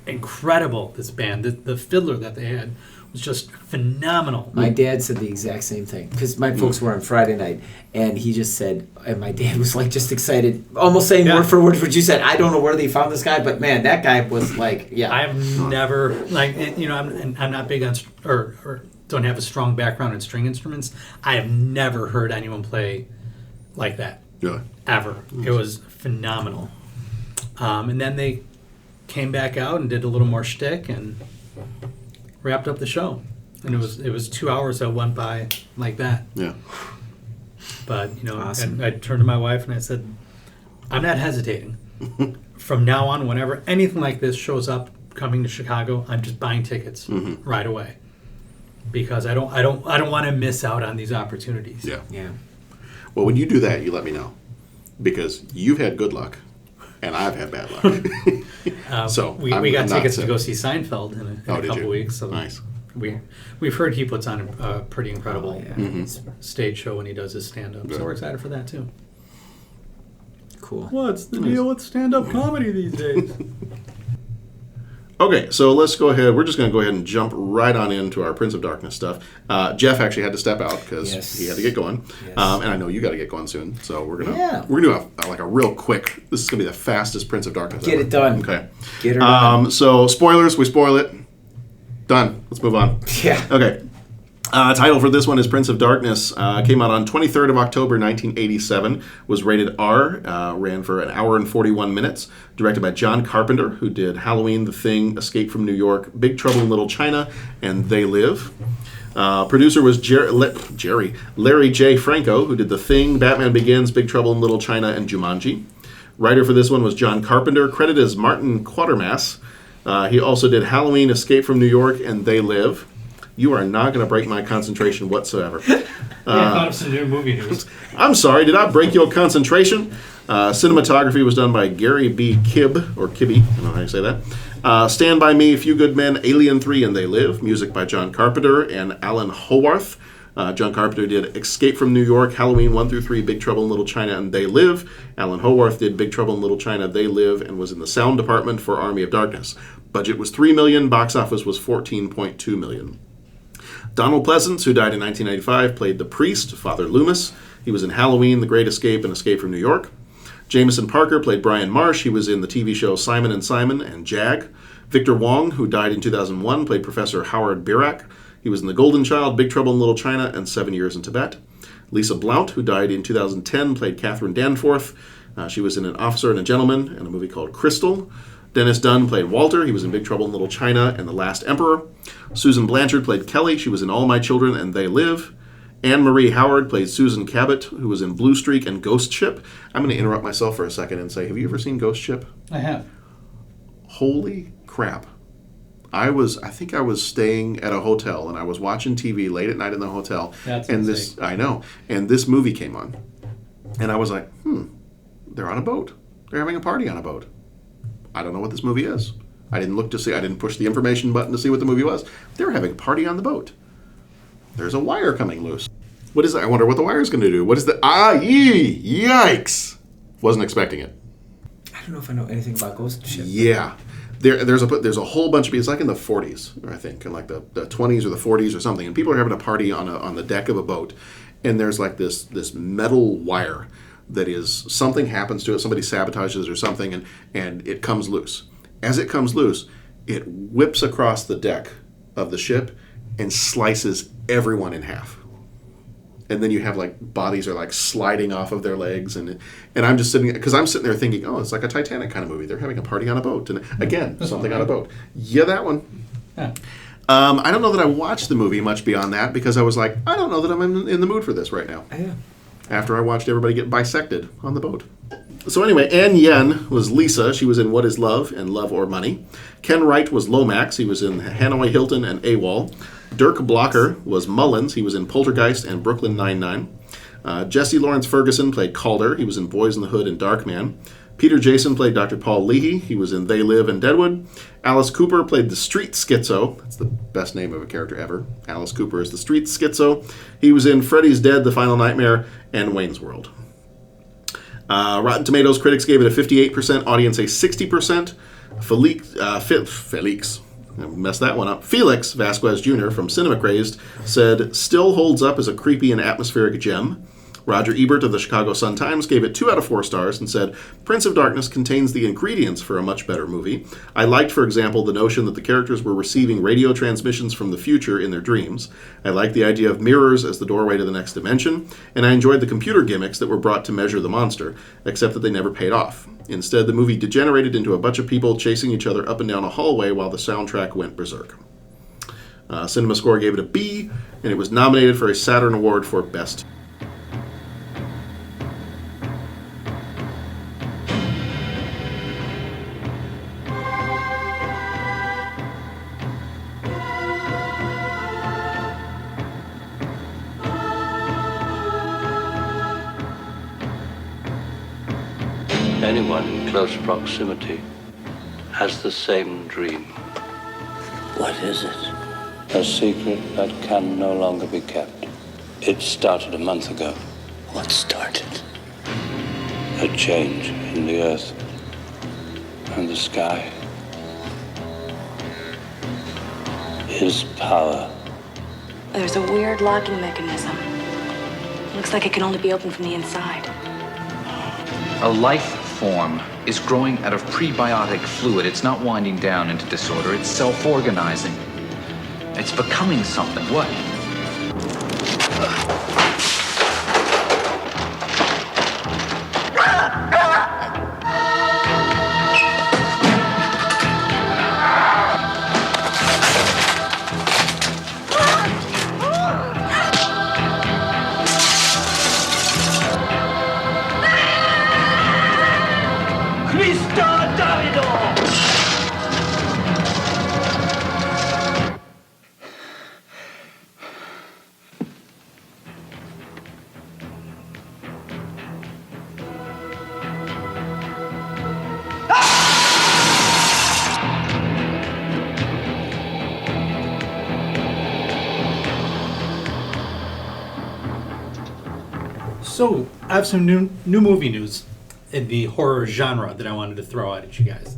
incredible, this band. The fiddler that they had was just phenomenal. My dad said the exact same thing, because my folks were on Friday night, and he just said, and my dad was like just excited, almost saying word for word what you said. I don't know where they found this guy, but man, that guy was like, I've never, I'm not big on, or don't have a strong background in string instruments. I have never heard anyone play like that. Really? Ever. It was phenomenal. And then they came back out and did a little more shtick and wrapped up the show. And it was 2 hours that went by like that. Yeah. But, awesome. and I turned to my wife and I said, I'm not hesitating. From now on, whenever anything like this shows up coming to Chicago, I'm just buying tickets right away. Because I don't want to miss out on these opportunities. Yeah. Yeah. Well, when you do that, you let me know. Because you've had good luck, and I've had bad luck. So we got tickets to go see Seinfeld in a couple weeks. So nice. We've heard he puts on a pretty incredible stage show when he does his stand-up. So we're excited for that, too. Cool. What's the deal with stand-up comedy these days? Okay, so let's go ahead. We're just going to go ahead and jump right on into our Prince of Darkness stuff. Jeff actually had to step out because he had to get going, and I know you got to get going soon. So we're gonna do a real quick. This is gonna be the fastest Prince of Darkness. Get ever. it done. Okay. Get her done. So spoilers. We spoil it. Done. Let's move on. Yeah. Okay. Title for this one is Prince of Darkness. Came out on 23rd of October, 1987. Was rated R. Ran for an hour and 41 minutes. Directed by John Carpenter, who did Halloween, The Thing, Escape from New York, Big Trouble in Little China, and They Live. Producer was Larry J. Franco, who did The Thing, Batman Begins, Big Trouble in Little China, and Jumanji. Writer for this one was John Carpenter, credited as Martin Quatermass. He also did Halloween, Escape from New York, and They Live. You are not going to break my concentration whatsoever. I thought of some new movie news. I'm sorry, did I break your concentration? Cinematography was done by Gary B. Kibb, or Kibbe, I don't know how you say that. Stand By Me, A Few Good Men, Alien 3, and They Live. Music by John Carpenter and Alan Howarth. John Carpenter did Escape from New York, Halloween 1 through 3, Big Trouble in Little China, and They Live. Alan Howarth did Big Trouble in Little China, They Live, and was in the sound department for Army of Darkness. Budget was $3 million, box office was $14.2 million. Donald Pleasance, who died in 1995, played the priest, Father Loomis. He was in Halloween, The Great Escape, and Escape from New York. Jameson Parker played Brian Marsh. He was in the TV show Simon & Simon and Jag. Victor Wong, who died in 2001, played Professor Howard Birak. He was in The Golden Child, Big Trouble in Little China, and 7 Years in Tibet. Lisa Blount, who died in 2010, played Catherine Danforth. She was in An Officer and a Gentleman and a movie called Crystal. Dennis Dunn played Walter. He was in Big Trouble in Little China and The Last Emperor. Susan Blanchard played Kelly. She was in All My Children and They Live. Anne Marie Howard played Susan Cabot, who was in Blue Streak and Ghost Ship. I'm going to interrupt myself for a second and say, have you ever seen Ghost Ship? I have. Holy crap. I think I was staying at a hotel and I was watching TV late at night in the hotel. That's and insane. I know. And this movie came on. And I was like, they're on a boat. They're having a party on a boat. I don't know what this movie is. I didn't look to see. I didn't push the information button to see what the movie was. They were having a party on the boat. There's a wire coming loose. What is that? I wonder what the wire's going to do. What is the... Yikes! Wasn't expecting it. I don't know if I know anything about Ghost Ship. Yeah. There's a whole bunch of people. It's like in the 40s, I think, in like the 20s or the 40s or something. And people are having a party on the deck of a boat. And there's like this metal wire that is... Something happens to it. Somebody sabotages it or something. And it comes loose. As it comes loose, it whips across the deck of the ship and slices everyone in half. And then you have like bodies are like sliding off of their legs, and I'm just sitting there thinking, oh, it's like a Titanic kind of movie. They're having a party on a boat, and again, something on a boat. Yeah, that one. Yeah. I don't know that I watched the movie much beyond that because I was like, I don't know that I'm in the mood for this right now. Yeah. After I watched everybody get bisected on the boat. So anyway, Ann Yen was Lisa. She was in What Is Love and Love or Money. Ken Wright was Lomax. He was in Hanoi Hilton and AWOL. Dirk Blocker was Mullins. He was in Poltergeist and Brooklyn Nine-Nine. Jesse Lawrence Ferguson played Calder. He was in Boys in the Hood and Darkman. Peter Jason played Dr. Paul Leahy. He was in They Live and Deadwood. Alice Cooper played the Street Schizo. That's the best name of a character ever. Alice Cooper is the Street Schizo. He was in Freddy's Dead, The Final Nightmare, and Wayne's World. Rotten Tomatoes critics gave it a 58%, audience a 60%. Felix, I messed that one up. Felix Vasquez Jr. from Cinema Crazed said, still holds up as a creepy and atmospheric gem. Roger Ebert of the Chicago Sun-Times gave it 2 out of 4 stars and said, Prince of Darkness contains the ingredients for a much better movie. I liked, for example, the notion that the characters were receiving radio transmissions from the future in their dreams. I liked the idea of mirrors as the doorway to the next dimension, and I enjoyed the computer gimmicks that were brought to measure the monster, except that they never paid off. Instead, the movie degenerated into a bunch of people chasing each other up and down a hallway while the soundtrack went berserk. Cinema Score gave it a B, and it was nominated for a Saturn Award for Best. anyone in close proximity has the same dream. What is it? A secret that can no longer be kept. It started a month ago. What started? A change in the earth and the sky. His power. There's a weird locking mechanism. Looks like it can only be opened from the inside. A life form is growing out of prebiotic fluid. It's not winding down into disorder. It's self-organizing. It's becoming something. What? So, I have some new movie news in the horror genre that I wanted to throw out at you guys.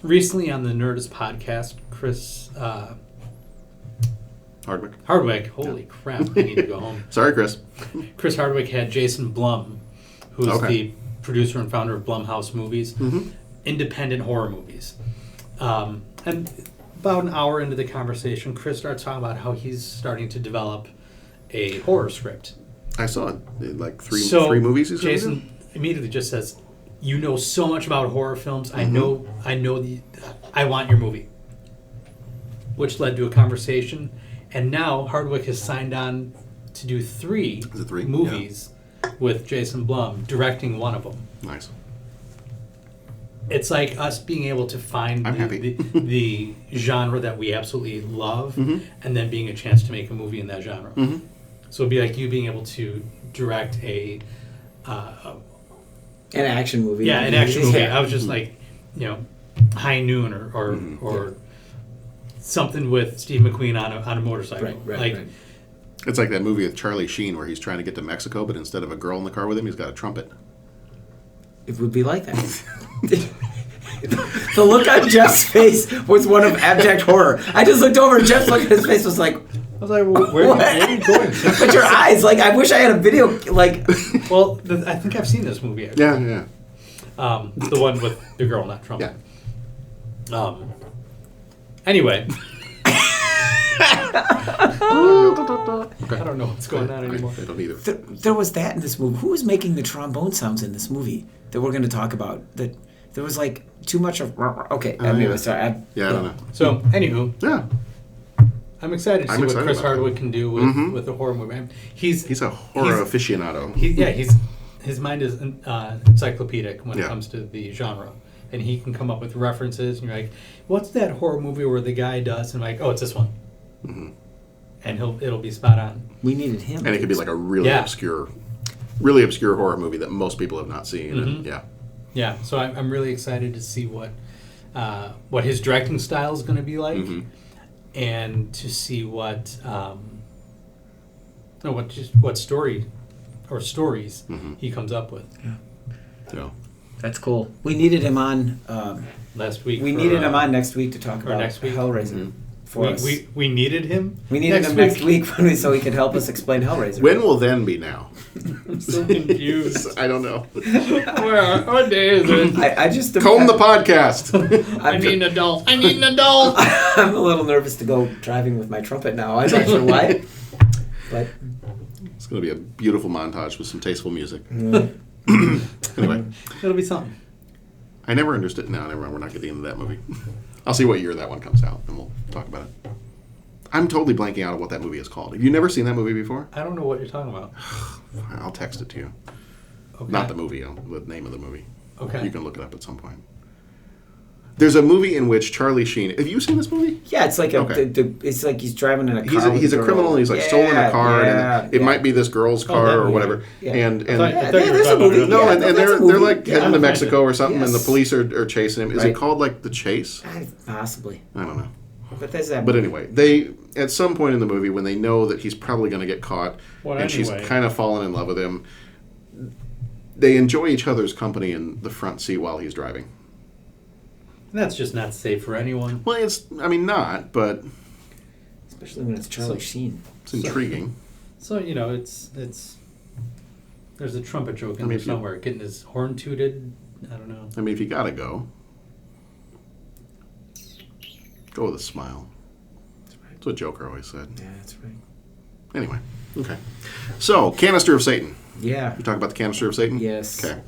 Recently on the Nerdist podcast, Chris Hardwick. Holy crap! I need to go home. Sorry, Chris. Chris Hardwick had Jason Blum, who's the producer and founder of Blumhouse Movies, independent horror movies. And about an hour into the conversation, Chris starts talking about how he's starting to develop a horror script. I saw it. Like three movies he's Jason going to do? Immediately just says, "You know so much about horror films. I know. I want your movie." Which led to a conversation, and now Hardwick has signed on to do three movies with Jason Blum directing one of them. Nice. It's like us being able to find the genre that we absolutely love, and then being a chance to make a movie in that genre. So it'd be like you being able to direct an action movie. Yeah, an action movie. I was just like, High Noon or something with Steve McQueen on a motorcycle. Right. It's like that movie with Charlie Sheen where he's trying to get to Mexico, but instead of a girl in the car with him, he's got a trumpet. It would be like that. The look on Jeff's face was one of abject horror. I just looked over and Jeff's look at his face was like, I was like, well, where are you going? But your eyes, like, I wish I had a video, like... Well, I think I've seen this movie, actually. Yeah. The one with the girl, not Trump. Yeah. Anyway. I don't know what's going on anymore. I don't either. There was that in this movie. Who was making the trombone sounds in this movie that we're going to talk about? That there was, like, too much of... Okay, anyway, sorry. I don't know. So, anywho. Yeah. I'm excited to see what Chris Hardwick can do with a horror movie. He's a horror aficionado. His mind is encyclopedic when it comes to the genre, and he can come up with references. And you're like, "What's that horror movie where the guy does?" And I'm like, "Oh, it's this one," and it'll be spot on. We needed him, and it could be like a really obscure horror movie that most people have not seen. And, yeah. So I'm really excited to see what his directing style is going to be like. And to see what story or stories he comes up with. Yeah, that's cool. We needed him on last week. We needed him on next week to talk about next week. Hellraiser. For us. We needed him. We needed him next week so he could help us explain Hellraiser. When will then be now? I'm so confused. I don't know. What day is it? I just comb the podcast. I need an adult. I'm a little nervous to go driving with my trumpet now. I'm not sure why, but it's going to be a beautiful montage with some tasteful music. Anyway, it'll be something. I never understood. No, never mind. We're not getting into that movie. I'll see what year that one comes out, and we'll talk about it. I'm totally blanking out on what that movie is called. Have you never seen that movie before? I don't know what you're talking about. I'll text it to you. Okay. Not the movie, the name of the movie. Okay. You can look it up at some point. There's a movie in which Charlie Sheen. Have you seen this movie? Yeah, it's like it's like he's driving in a car. He's a criminal. And he's like stolen a car, and it might be this girl's car or whatever. Yeah. And there's a movie. No, and they're like heading to Yeah. Mexico or something, and the Yes. police are chasing him. Is it called like The Chase? Possibly. I don't know. But there's that. But anyway, they at some point in the movie when they know that he's probably going to get caught, and she's kind of fallen in love with him, they enjoy each other's company in the front seat while he's driving. That's just not safe for anyone. Well, not, but especially when it's Charlie Sheen. It's intriguing. So it's there's a trumpet joke in there somewhere, getting his horn tooted. I don't know. I mean, if you gotta go with a smile. That's what Joker always said. Yeah, that's right. Anyway, okay. So, Canister of Satan. Yeah. You talk about the Canister of Satan? Yes. Okay.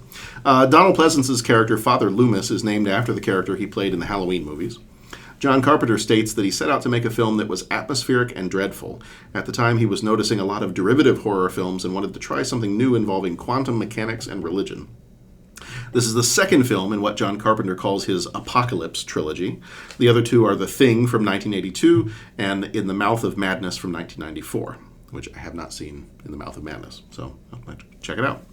Donald Pleasance's character, Father Loomis, is named after the character he played in the Halloween movies. John Carpenter states that he set out to make a film that was atmospheric and dreadful. At the time, he was noticing a lot of derivative horror films and wanted to try something new involving quantum mechanics and religion. This is the second film in what John Carpenter calls his Apocalypse trilogy. The other two are The Thing from 1982 and In the Mouth of Madness from 1994, which I have not seen In the Mouth of Madness, so I'll have to check it out.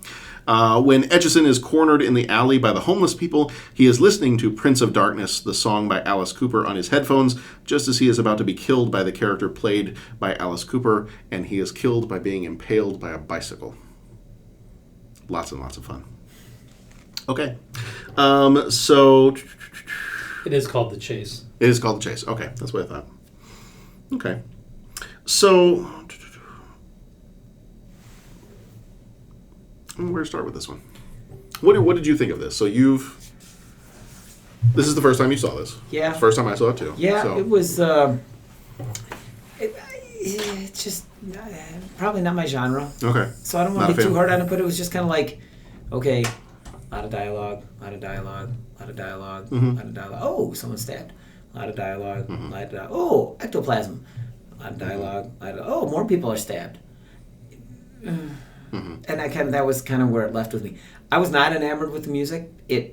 When Edgison is cornered in the alley by the homeless people, he is listening to Prince of Darkness, the song by Alice Cooper, on his headphones, just as he is about to be killed by the character played by Alice Cooper, and he is killed by being impaled by a bicycle. Lots and lots of fun. Okay. So... It is called The Chase. It is called The Chase. Okay, that's what I thought. Okay. So... Where to start with this one? What did you think of this? So this is the first time you saw this. Yeah. First time I saw it too. Yeah, so. it was. It's just probably not my genre. Okay. So I don't want to be too hard on it, but it was just kind of like, okay, a lot of dialogue. Mm-hmm. Oh, someone stabbed. A lot of dialogue. Oh, ectoplasm. A lot of dialogue. Oh, more people are stabbed. Mm-hmm. And that was kind of where it left with me. I was not enamored with the music.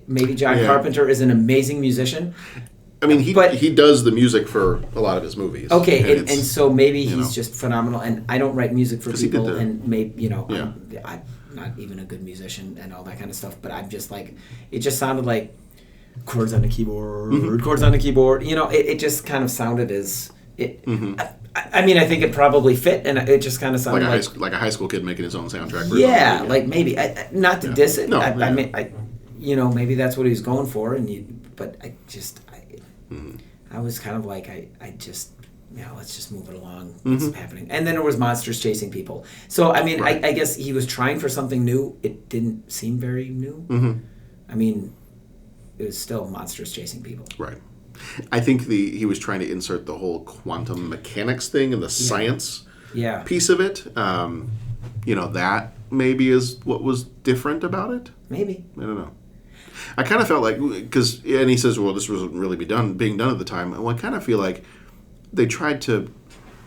Maybe John Carpenter is an amazing musician. I mean, he does the music for a lot of his movies. Okay, and so maybe he's just phenomenal. And I don't write music for people, and maybe I'm not even a good musician and all that kind of stuff. But I'm just like, it just sounded like chords on the keyboard, chords on the keyboard. It just kind of sounded as it. Mm-hmm. I mean, I think it probably fit, and it just kind of sounded like a high school kid making his own soundtrack. Yeah, like maybe not to diss it. No, I mean, maybe that's what he was going for, but I was kind of like, let's just move it along. What's happening? And then there was monsters chasing people. So I mean, right. I guess he was trying for something new. It didn't seem very new. Mm-hmm. I mean, it was still monsters chasing people. Right. I think he was trying to insert the whole quantum mechanics thing and the science piece of it. That maybe is what was different about it. Maybe. I don't know. I kind of felt like, and he says, well, this wasn't really being done at the time. Well, I kind of feel like they tried to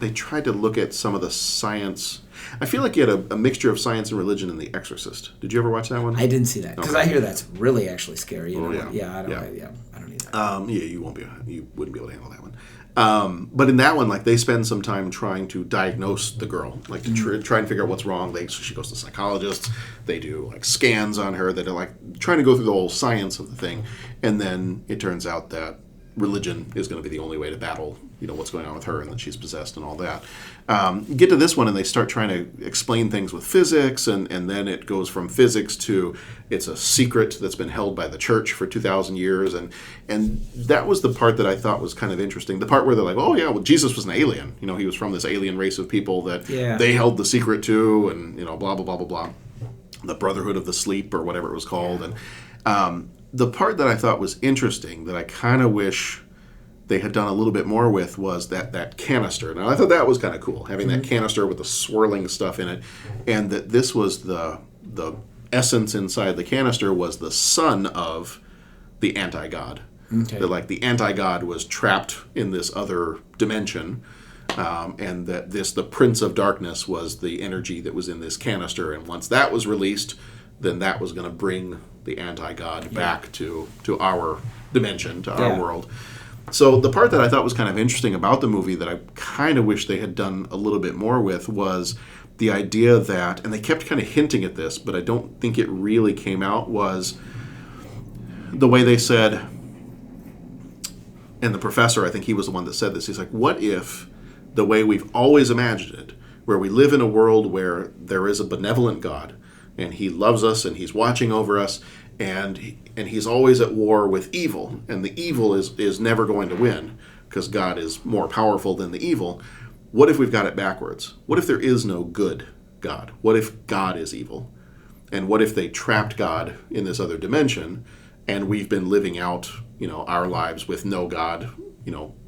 look at some of the science. I feel like you had a mixture of science and religion in The Exorcist. Did you ever watch that one? I didn't see that because I hear that's really actually scary. I don't need that. You wouldn't be able to handle that one. But in that one, like they spend some time trying to diagnose the girl, like to try and figure out what's wrong. She goes to psychologists. They do like scans on her that are like trying to go through the whole science of the thing, and then it turns out that religion is going to be the only way to battle, what's going on with her, and that she's possessed and all that. You get to this one, and they start trying to explain things with physics, and then it goes from physics to it's a secret that's been held by the church for 2,000 years, and that was the part that I thought was kind of interesting. The part where they're like, oh yeah, well Jesus was an alien. He was from this alien race of people that they held the secret to, and blah blah blah blah blah. The Brotherhood of the Sleep or whatever it was called, and the part that I thought was interesting that I kind of wish they had done a little bit more with was that canister. Now, I thought that was kind of cool, having that canister with the swirling stuff in it, and that this was the essence inside the canister was the son of the anti-god. Okay. That, like, the anti-god was trapped in this other dimension, and that the Prince of Darkness was the energy that was in this canister, and once that was released, then that was going to bring the anti-God back to our dimension, to our world. So the part that I thought was kind of interesting about the movie that I kind of wish they had done a little bit more with was the idea that, and they kept kind of hinting at this, but I don't think it really came out, was the way they said, and the professor, I think he was the one that said this, he's like, what if the way we've always imagined it, where we live in a world where there is a benevolent God, and he loves us, and he's watching over us, and he's always at war with evil, and the evil is never going to win because God is more powerful than the evil. What if we've got it backwards? What if there is no good God? What if God is evil? And what if they trapped God in this other dimension, and we've been living out, our lives with no God,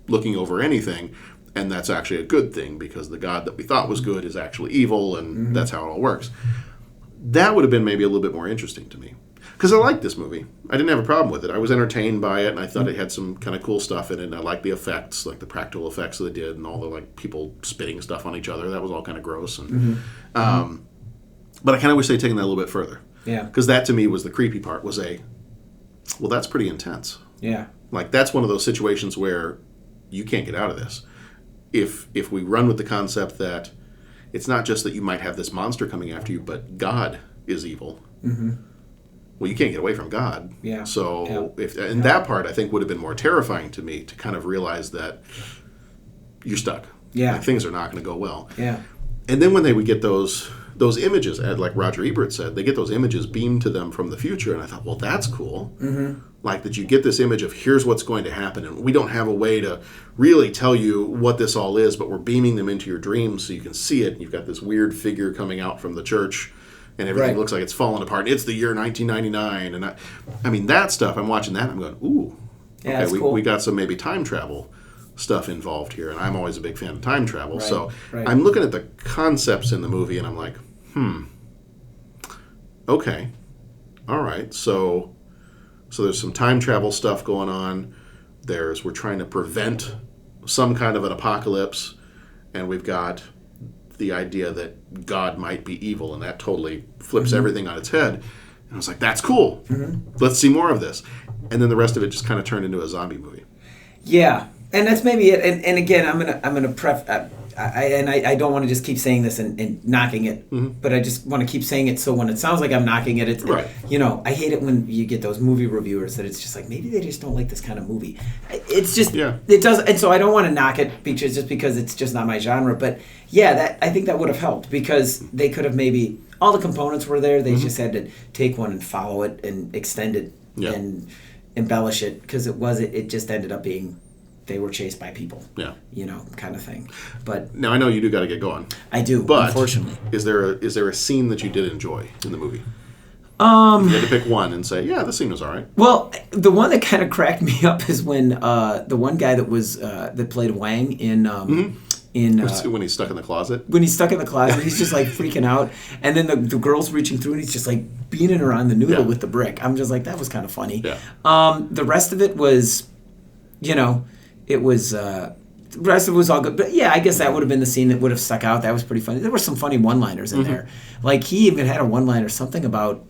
looking over anything, and that's actually a good thing because the God that we thought was good is actually evil, and that's how it all works. That would have been maybe a little bit more interesting to me. Because I liked this movie. I didn't have a problem with it. I was entertained by it, and I thought it had some kind of cool stuff in it. And I liked the effects, like the practical effects that they did, and all the people spitting stuff on each other. That was all kind of gross. And but I kind of wish they'd taken that a little bit further. Yeah. Because that to me was the creepy part. Well, that's pretty intense. Yeah. Like that's one of those situations where you can't get out of this. If we run with the concept that it's not just that you might have this monster coming after you, but God is evil. Well, you can't get away from God. Yeah. So that part I think would have been more terrifying to me, to kind of realize that you're stuck. Yeah. Like, things are not going to go well. Yeah. And then when they would get those images, like Roger Ebert said, they get those images beamed to them from the future, and I thought, well, that's cool. Like that you get this image of here's what's going to happen, and we don't have a way to really tell you what this all is, but we're beaming them into your dreams so you can see it. And you've got this weird figure coming out from the church, and everything looks like it's falling apart. It's the year 1999, and I mean that stuff. I'm watching that, and I'm going, ooh, yeah, okay, cool. we got some maybe time travel stuff involved here, and I'm always a big fan of time travel. Right, so right. I'm looking at the concepts in the movie, and I'm like, okay, all right. So there's some time travel stuff going on. We're trying to prevent some kind of an apocalypse, and we've got the idea that God might be evil, and that totally flips everything on its head. And I was like, that's cool. Let's see more of this. And then the rest of it just kind of turned into a zombie movie. Yeah, and that's maybe it. And again, I'm gonna I don't want to just keep saying this and knocking it, but I just want to keep saying it so when it sounds like I'm knocking it, it's right. I hate it when you get those movie reviewers that it's just like maybe they just don't like this kind of movie. It's just it does, and so I don't want to knock it because it's just not my genre. But yeah, I think that would have helped because they could have maybe all the components were there. They just had to take one and follow it and extend it and embellish it because it just ended up being. They were chased by people, kind of thing. But now I know you do got to get going. I do, but unfortunately. Is there a scene that you did enjoy in the movie? If you had to pick one and say, yeah, this scene was all right. Well, the one that kind of cracked me up is when the one guy that was that played Wang in when he's stuck in the closet. When he's stuck in the closet, he's just like freaking out, and then the girl's reaching through, and he's just like beating her on the noodle with the brick. I'm just like, that was kind of funny. Yeah. The rest of it was, it was the rest of it was all good, but yeah, I guess that would have been the scene that would have stuck out. That was pretty funny. There were some funny one-liners in there. Like he even had a one-liner, something about,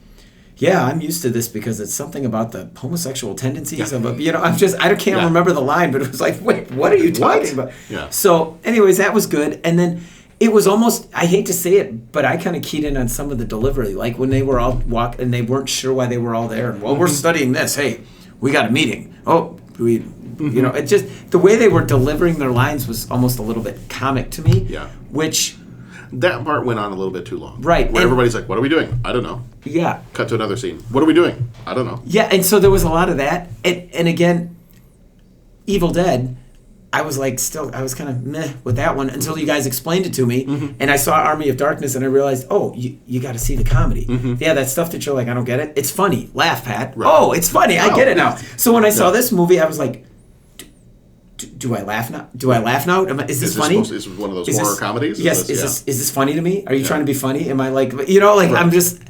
I'm used to this because it's something about the homosexual tendencies of I can't remember the line, but it was like, wait, what are you talking about? Yeah. So, anyways, that was good, and then it was almost, I hate to say it, but I kind of keyed in on some of the delivery, like when they were all and they weren't sure why they were all there. And, well, we're studying this. Hey, we got a meeting. Oh, it just, the way they were delivering their lines was almost a little bit comic to me. Yeah. Which... That part went on a little bit too long. Right. Where everybody's like, what are we doing? I don't know. Yeah. Cut to another scene. What are we doing? I don't know. Yeah, and so there was a lot of that. And again, Evil Dead, I was kind of meh with that one until you guys explained it to me. And I saw Army of Darkness and I realized, oh, you got to see the comedy. Yeah, that stuff that you're like, I don't get it. It's funny. Laugh, Pat. Right. Oh, it's funny. I get it now. So when I saw this movie, I was like, do I laugh now? Is this funny? Is this one of those horror comedies? Yes. Is this funny to me? Are you trying to be funny? Am I like, right. I'm just...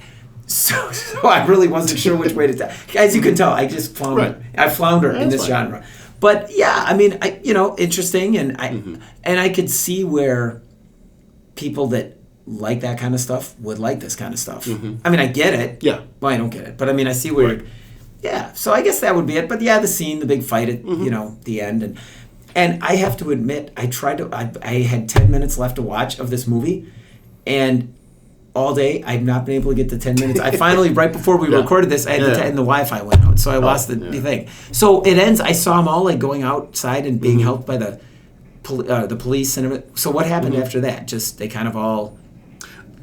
So I really wasn't sure which way to tell. As you can tell, I just flounder. Right. I flounder in this genre. But yeah, I mean, interesting, and I could see where people that like that kind of stuff would like this kind of stuff. Mm-hmm. I mean, I get it. Yeah. Well, I don't get it, but I mean, I see where. Right. Yeah. So I guess that would be it. But yeah, the scene, the big fight at the end, and I have to admit, I had 10 minutes left to watch of this movie, and all day I've not been able to get the 10 minutes. I finally, right before we recorded this, I had and the Wi-Fi went out, so I lost the thing. So it ends. I saw them all like going outside and being helped by the police and everything. So what happened after that? Just they kind of all.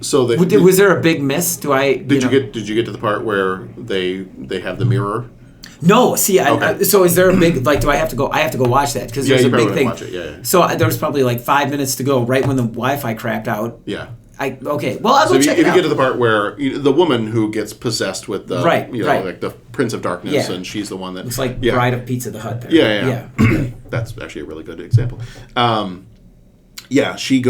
So was there a big miss? Did you get to the part where they have the mirror? No, see, so is there a big do I have to go? I have to go watch that because there's a big thing. Watch it. Yeah. So there was probably like 5 minutes to go right when the Wi-Fi crapped out. Yeah. Well, I'll go check it out. If you get to the part where the woman who gets possessed with the right. like the Prince of Darkness, and she's the one that it's like Bride of Pizza the Hut. There. Yeah. That's actually a really good example. She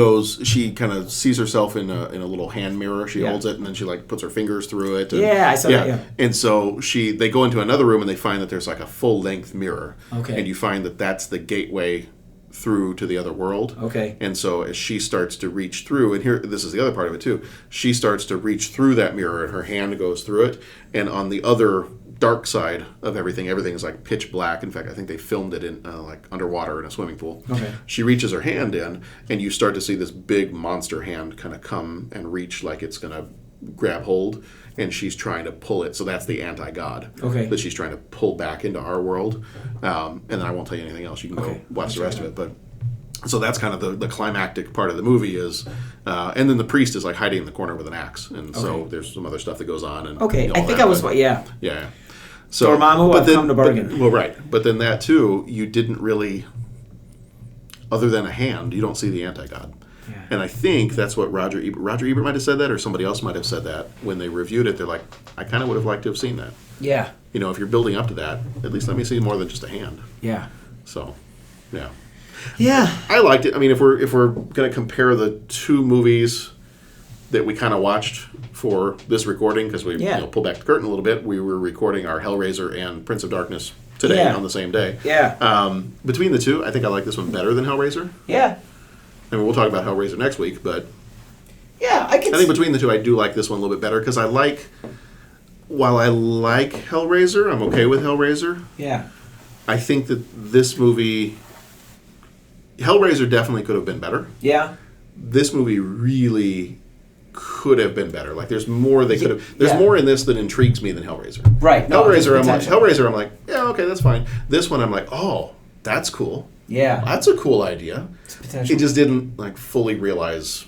kind of sees herself in a little hand mirror. She holds it, and then she like puts her fingers through it. And, I saw that. Yeah. And so they go into another room and they find that there's like a full length mirror. Okay. And you find that that's the gateway through to the other world. Okay. And so as she starts to reach through, and this is the other part of it too, she starts to reach through that mirror and her hand goes through it, and on the other dark side of everything is like pitch black. In fact, I think they filmed it in like underwater in a swimming pool. Okay. She reaches her hand in, and you start to see this big monster hand kind of come and reach like it's going to grab hold, and she's trying to pull it. So that's the anti-god that she's trying to pull back into our world. And then I won't tell you anything else. You can go watch the rest of it. But so that's kind of the climactic part of the movie is, and then the priest is like hiding in the corner with an axe, and so there's some other stuff that goes on. And I think I was yeah. So Dormammu, I've come to bargain. But then that too, you didn't really, other than a hand, you don't see the anti-god. Yeah. And I think that's what Roger Ebert might have said that, or somebody else might have said that when they reviewed it. They're like, I kind of would have liked to have seen that. Yeah. If you're building up to that, at least let me see more than just a hand. Yeah. So, yeah. Yeah. I liked it. I mean, if we're going to compare the two movies that we kind of watched for this recording, because we pull back the curtain a little bit, we were recording our Hellraiser and Prince of Darkness today on the same day. Yeah. Between the two, I think I like this one better than Hellraiser. Yeah. I mean, we'll talk about Hellraiser next week, but I think between the two, I do like this one a little bit better because while I like Hellraiser, I'm okay with Hellraiser. Yeah. I think that this movie, Hellraiser definitely could have been better. Yeah. This movie really could have been better. Like there's more they could have. There's more in this that intrigues me than Hellraiser. Right. Hellraiser, I'm like, yeah, okay, that's fine. This one, I'm like, oh, that's cool. Yeah. That's a cool idea. It just didn't like fully realize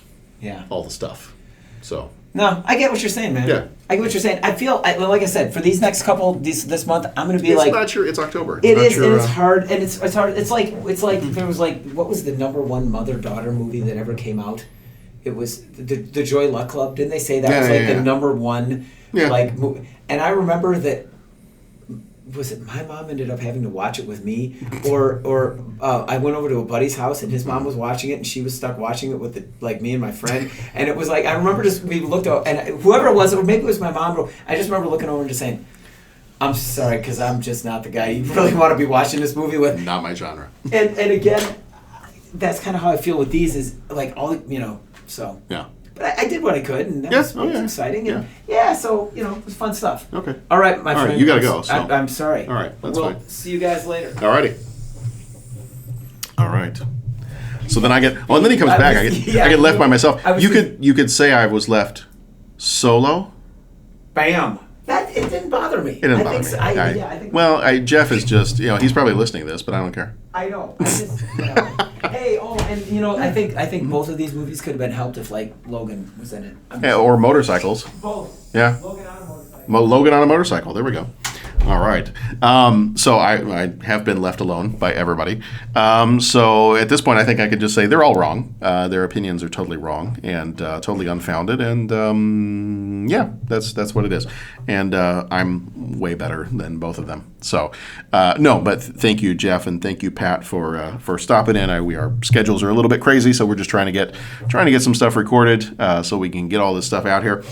all the stuff. So. No, I get what you're saying, man. Yeah. I get what you're saying. I feel, like I said, for these next couple, this month, I'm going to be it's not sure. It's October. It is, and it's hard, and it's hard. It's like there was like, what was the #1 mother-daughter movie that ever came out? It was the Joy Luck Club. Didn't they say that was like the #1 like movie? And I remember that. Was it my mom ended up having to watch it with me, or I went over to a buddy's house and his mom was watching it and she was stuck watching it with me and my friend, and it was like I remember we looked out and whoever it was, or maybe it was my mom, or I just remember looking over and just saying, "I'm sorry, because I'm just not the guy you really want to be watching this movie with." Not my genre. And again, that's kind of how I feel with these is like all so yeah. But I did what I could, and that was exciting. And so, it was fun stuff. Okay. All right, my friend. All right, you got to go. So. I'm sorry. All right, that's fine. See you guys later. All righty. All right. So then I get... Oh, and then he comes back. I get left by myself. You could say I was left solo. Bam. It didn't bother me. It didn't bother me. I think. Well, Jeff is just... he's probably listening to this, but I don't care. I know. I just... Hey, and I think both of these movies could have been helped if Logan was in it. Or motorcycles. Both. Yeah. Logan on a motorcycle. Logan on a motorcycle. There we go. All right. So I have been left alone by everybody. So at this point, I think I could just say they're all wrong. Their opinions are totally wrong and totally unfounded. And that's what it is. And I'm way better than both of them. So but thank you, Jeff, and thank you, Pat, for stopping in. Our schedules are a little bit crazy, so we're just trying to get some stuff recorded so we can get all this stuff out here.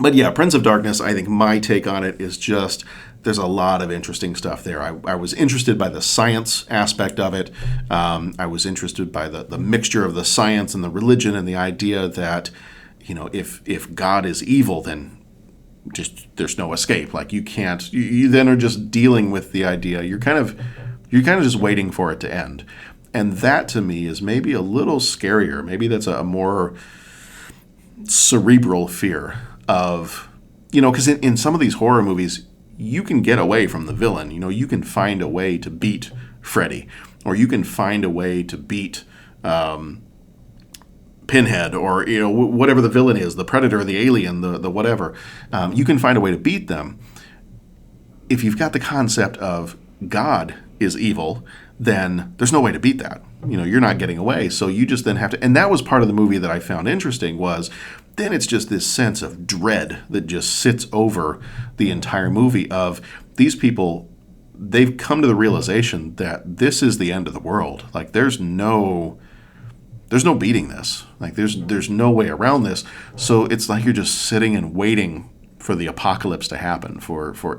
But yeah, Prince of Darkness, I think my take on it is just there's a lot of interesting stuff there. I was interested by the science aspect of it. I was interested by the mixture of the science and the religion and the idea that if God is evil, then just there's no escape. Like you can't. You then are just dealing with the idea. You're kind of just waiting for it to end, and that to me is maybe a little scarier. Maybe that's a more cerebral fear of, because in some of these horror movies, you can get away from the villain. You can find a way to beat Freddy, or you can find a way to beat Pinhead, or whatever the villain is, the Predator, the Alien, the whatever. You can find a way to beat them. If you've got the concept of God is evil, then there's no way to beat that. You're not getting away. So you just then have to. And that was part of the movie that I found interesting, was then it's just this sense of dread that just sits over the entire movie of these people. They've come to the realization that this is the end of the world. Like there's no beating this. Like there's no way around this. So it's like you're just sitting and waiting for the apocalypse to happen, for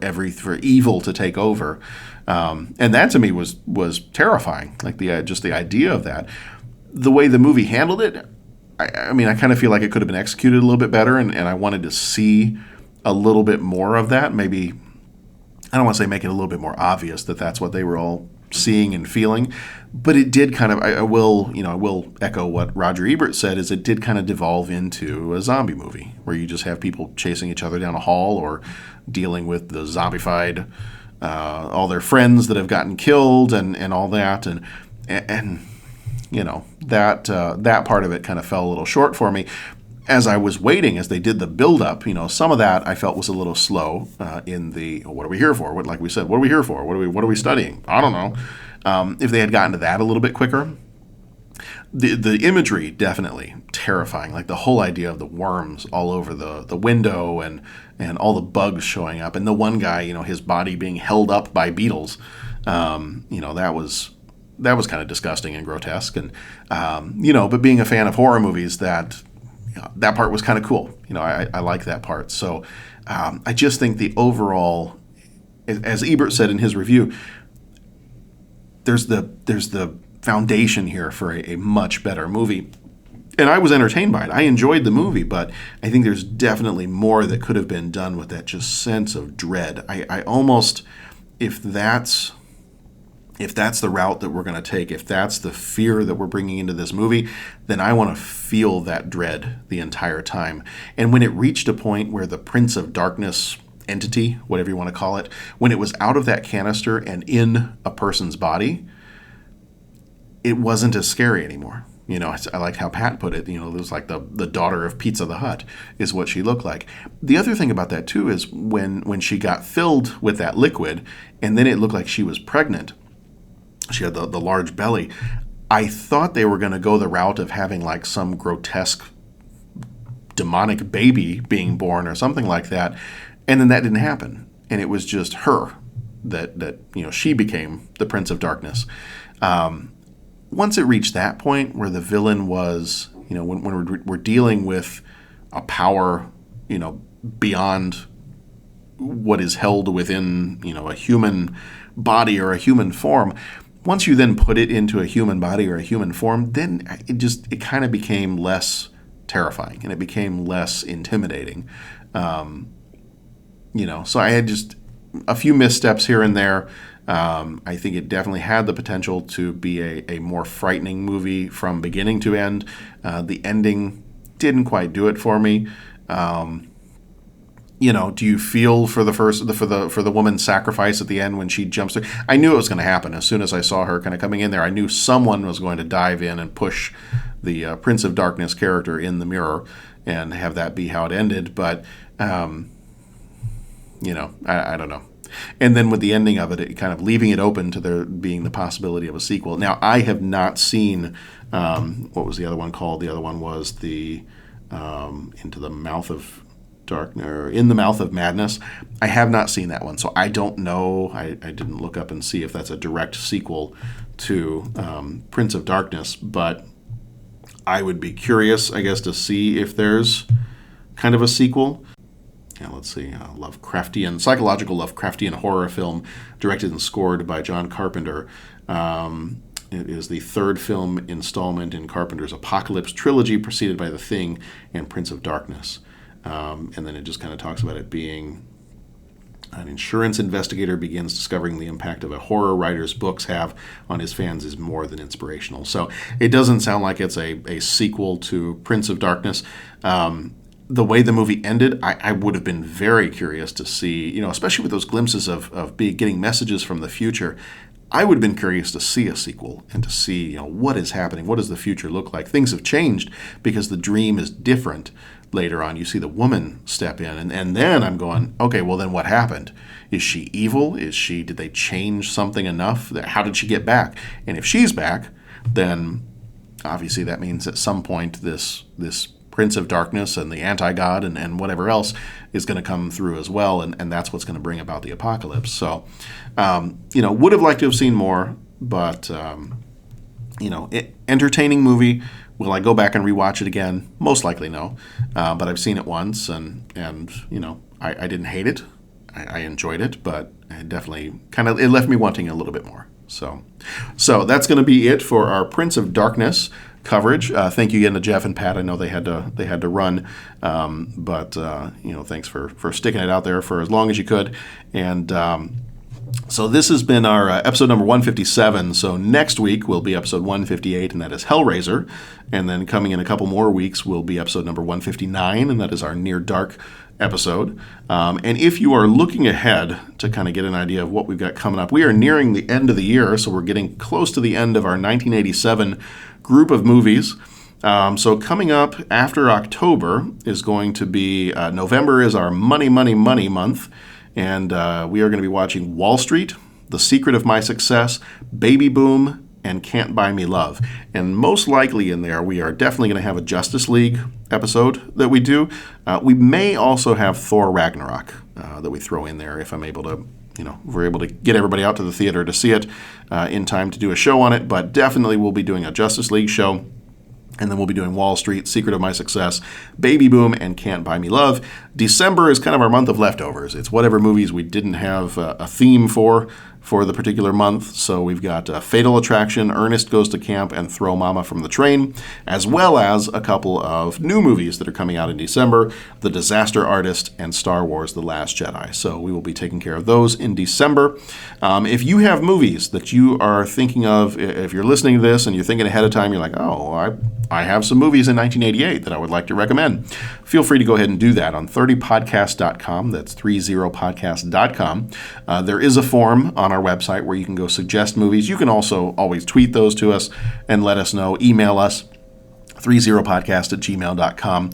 evil to take over, and that to me was terrifying. Like the idea of that, the way the movie handled it. I mean, I kind of feel like it could have been executed a little bit better, and I wanted to see a little bit more of that. Maybe I don't want to say make it a little bit more obvious that that's what they were all seeing and feeling, but it did kind of. I will echo what Roger Ebert said. Is it did kind of devolve into a zombie movie where you just have people chasing each other down a hall, or dealing with the zombified, all their friends that have gotten killed, and all that, and that part of it kind of fell a little short for me. As I was waiting, as they did the build-up, some of that I felt was a little slow in the, what are we here for? Like we said, what are we here for? What are we studying? I don't know. If they had gotten to that a little bit quicker. The imagery, definitely terrifying. Like the whole idea of the worms all over the window, and all the bugs showing up. And the one guy, his body being held up by beetles. That was kind of disgusting and grotesque. And, but being a fan of horror movies, that part was kind of cool. I like that part. So I just think the overall, as Ebert said in his review, there's the foundation here for a much better movie. And I was entertained by it. I enjoyed the movie, but I think there's definitely more that could have been done with that just sense of dread. I almost, if that's the route that we're going to take, if that's the fear that we're bringing into this movie, then I want to feel that dread the entire time. And when it reached a point where the Prince of Darkness entity, whatever you want to call it, when it was out of that canister and in a person's body, it wasn't as scary anymore. I like how Pat put it. It was like the daughter of Pizza the Hut is what she looked like. The other thing about that too is when she got filled with that liquid, and then it looked like she was pregnant. She had the large belly. I thought they were going to go the route of having like some grotesque demonic baby being born or something like that. And then that didn't happen. And it was just her that she became the Prince of Darkness. Once it reached that point where the villain was, when we're dealing with a power, beyond what is held within, a human body or a human form, once you then put it into a human body or a human form, then it kind of became less terrifying and it became less intimidating. So I had just a few missteps here and there. I think it definitely had the potential to be a more frightening movie from beginning to end. The ending didn't quite do it for me. Do you feel for the woman's sacrifice at the end when she jumps through? I knew it was going to happen as soon as I saw her kind of coming in there. I knew someone was going to dive in and push the Prince of Darkness character in the mirror and have that be how it ended. But I don't know. And then with the ending of it kind of leaving it open to there being the possibility of a sequel. Now, I have not seen, what was the other one called? The other one was the Into the Mouth of Darkness, or In the Mouth of Madness. I have not seen that one, so I don't know. I didn't look up and see if that's a direct sequel to Prince of Darkness, but I would be curious, I guess, to see if there's kind of a sequel. Let's see, psychological Lovecraftian horror film directed and scored by John Carpenter. It is the third film installment in Carpenter's Apocalypse trilogy, preceded by The Thing and Prince of Darkness. And then it just kind of talks about it being an insurance investigator begins discovering the impact of a horror writer's books have on his fans is more than inspirational. So it doesn't sound like it's a sequel to Prince of Darkness. The way the movie ended, I would have been very curious to see, especially with those glimpses of getting messages from the future. I would have been curious to see a sequel and to see, what is happening. What does the future look like? Things have changed because the dream is different. Later on, you see the woman step in, and then I'm going, okay, well then what happened? Is she evil? Did they change something enough? How did she get back? And if she's back, then obviously that means at some point this Prince of Darkness and the anti-god and whatever else is going to come through as well, and that's what's going to bring about the apocalypse. So, would have liked to have seen more, but, entertaining movie. Will I go back and rewatch it again? Most likely no. But I've seen it once, and I didn't hate it. I enjoyed it, but it definitely it left me wanting a little bit more. So that's going to be it for our Prince of Darkness coverage. Thank you again to Jeff and Pat. I know they had to run, but thanks for sticking it out there for as long as you could. And so this has been our episode number 157. So next week will be episode 158, and that is Hellraiser. And then coming in a couple more weeks will be episode number 159, and that is our Near Dark episode. And if you are looking ahead to kind of get an idea of what we've got coming up, we are nearing the end of the year, so we're getting close to the end of our 1987 group of movies. So coming up after October is going to be November is our money month. And we are going to be watching Wall Street, The Secret of My Success, Baby Boom, and Can't Buy Me Love. And most likely in there, we are definitely going to have a Justice League episode that we do. We may also have Thor Ragnarok that we throw in there if I'm able to, if we're able to get everybody out to the theater to see it in time to do a show on it. But definitely we'll be doing a Justice League show. And then we'll be doing Wall Street, Secret of My Success, Baby Boom, and Can't Buy Me Love. December is kind of our month of leftovers. It's whatever movies we didn't have a theme for the particular month. So we've got Fatal Attraction, Ernest Goes to Camp, and Throw Mama from the Train, as well as a couple of new movies that are coming out in December, The Disaster Artist and Star Wars The Last Jedi. So we will be taking care of those in December. If you have movies that you are thinking of, if you're listening to this and you're thinking ahead of time, you're like, oh, I have some movies in 1988 that I would like to recommend. Feel free to go ahead and do that on 30podcast.com. That's 30podcast.com. There is a form on our website where you can go suggest movies. You can also always tweet those to us and let us know. Email us, 30podcast@gmail.com.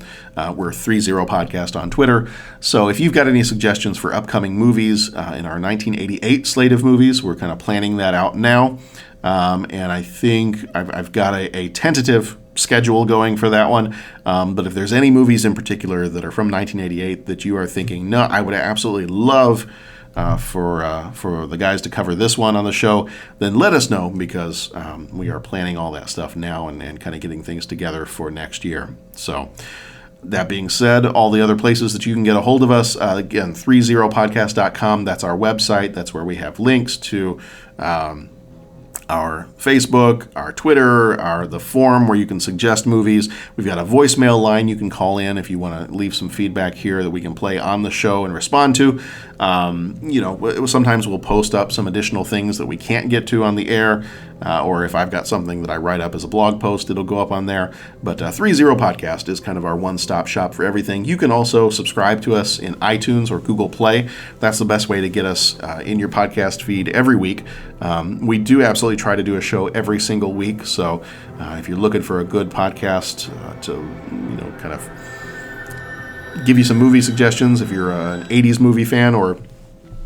We're 30podcast on Twitter. So if you've got any suggestions for upcoming movies in our 1988 slate of movies, we're kind of planning that out now. And I think I've got a tentative schedule going for that one. But if there's any movies in particular that are from 1988 that you are thinking, no, I would absolutely love for the guys to cover this one on the show, then let us know, because we are planning all that stuff now and kind of getting things together for next year. So that being said, all the other places that you can get a hold of us, again, 30podcast.com, that's our website. That's where we have links to our Facebook, our Twitter, the forum where you can suggest movies. We've got a voicemail line you can call in if you want to leave some feedback here that we can play on the show and respond to. Sometimes we'll post up some additional things that we can't get to on the air, or if I've got something that I write up as a blog post, it'll go up on there. But 30 Podcast is kind of our one-stop shop for everything. You can also subscribe to us in iTunes or Google Play. That's the best way to get us in your podcast feed every week. We do absolutely try to do a show every single week, so if you're looking for a good podcast to kind of give you some movie suggestions, if you're an 80s movie fan, or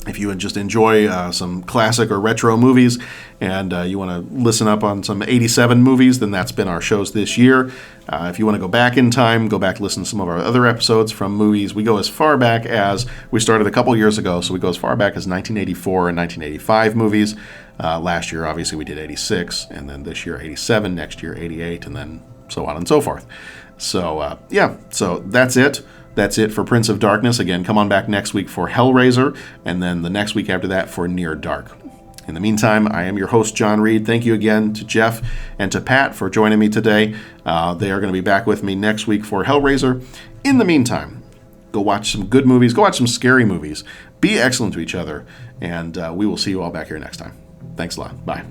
if you just enjoy some classic or retro movies and you want to listen up on some 87 movies, then that's been our shows this year. If you want to go back in time, go back, listen to some of our other episodes from movies. We go as far back as, we started a couple years ago, so we go as far back as 1984 and 1985 movies. Last year, obviously, we did 86, and then this year, 87, next year, 88, and then so on and so forth. So, so that's it. That's it for Prince of Darkness. Again, come on back next week for Hellraiser, and then the next week after that for Near Dark. In the meantime, I am your host, John Reed. Thank you again to Jeff and to Pat for joining me today. They are going to be back with me next week for Hellraiser. In the meantime, go watch some good movies. Go watch some scary movies. Be excellent to each other. And we will see you all back here next time. Thanks a lot. Bye.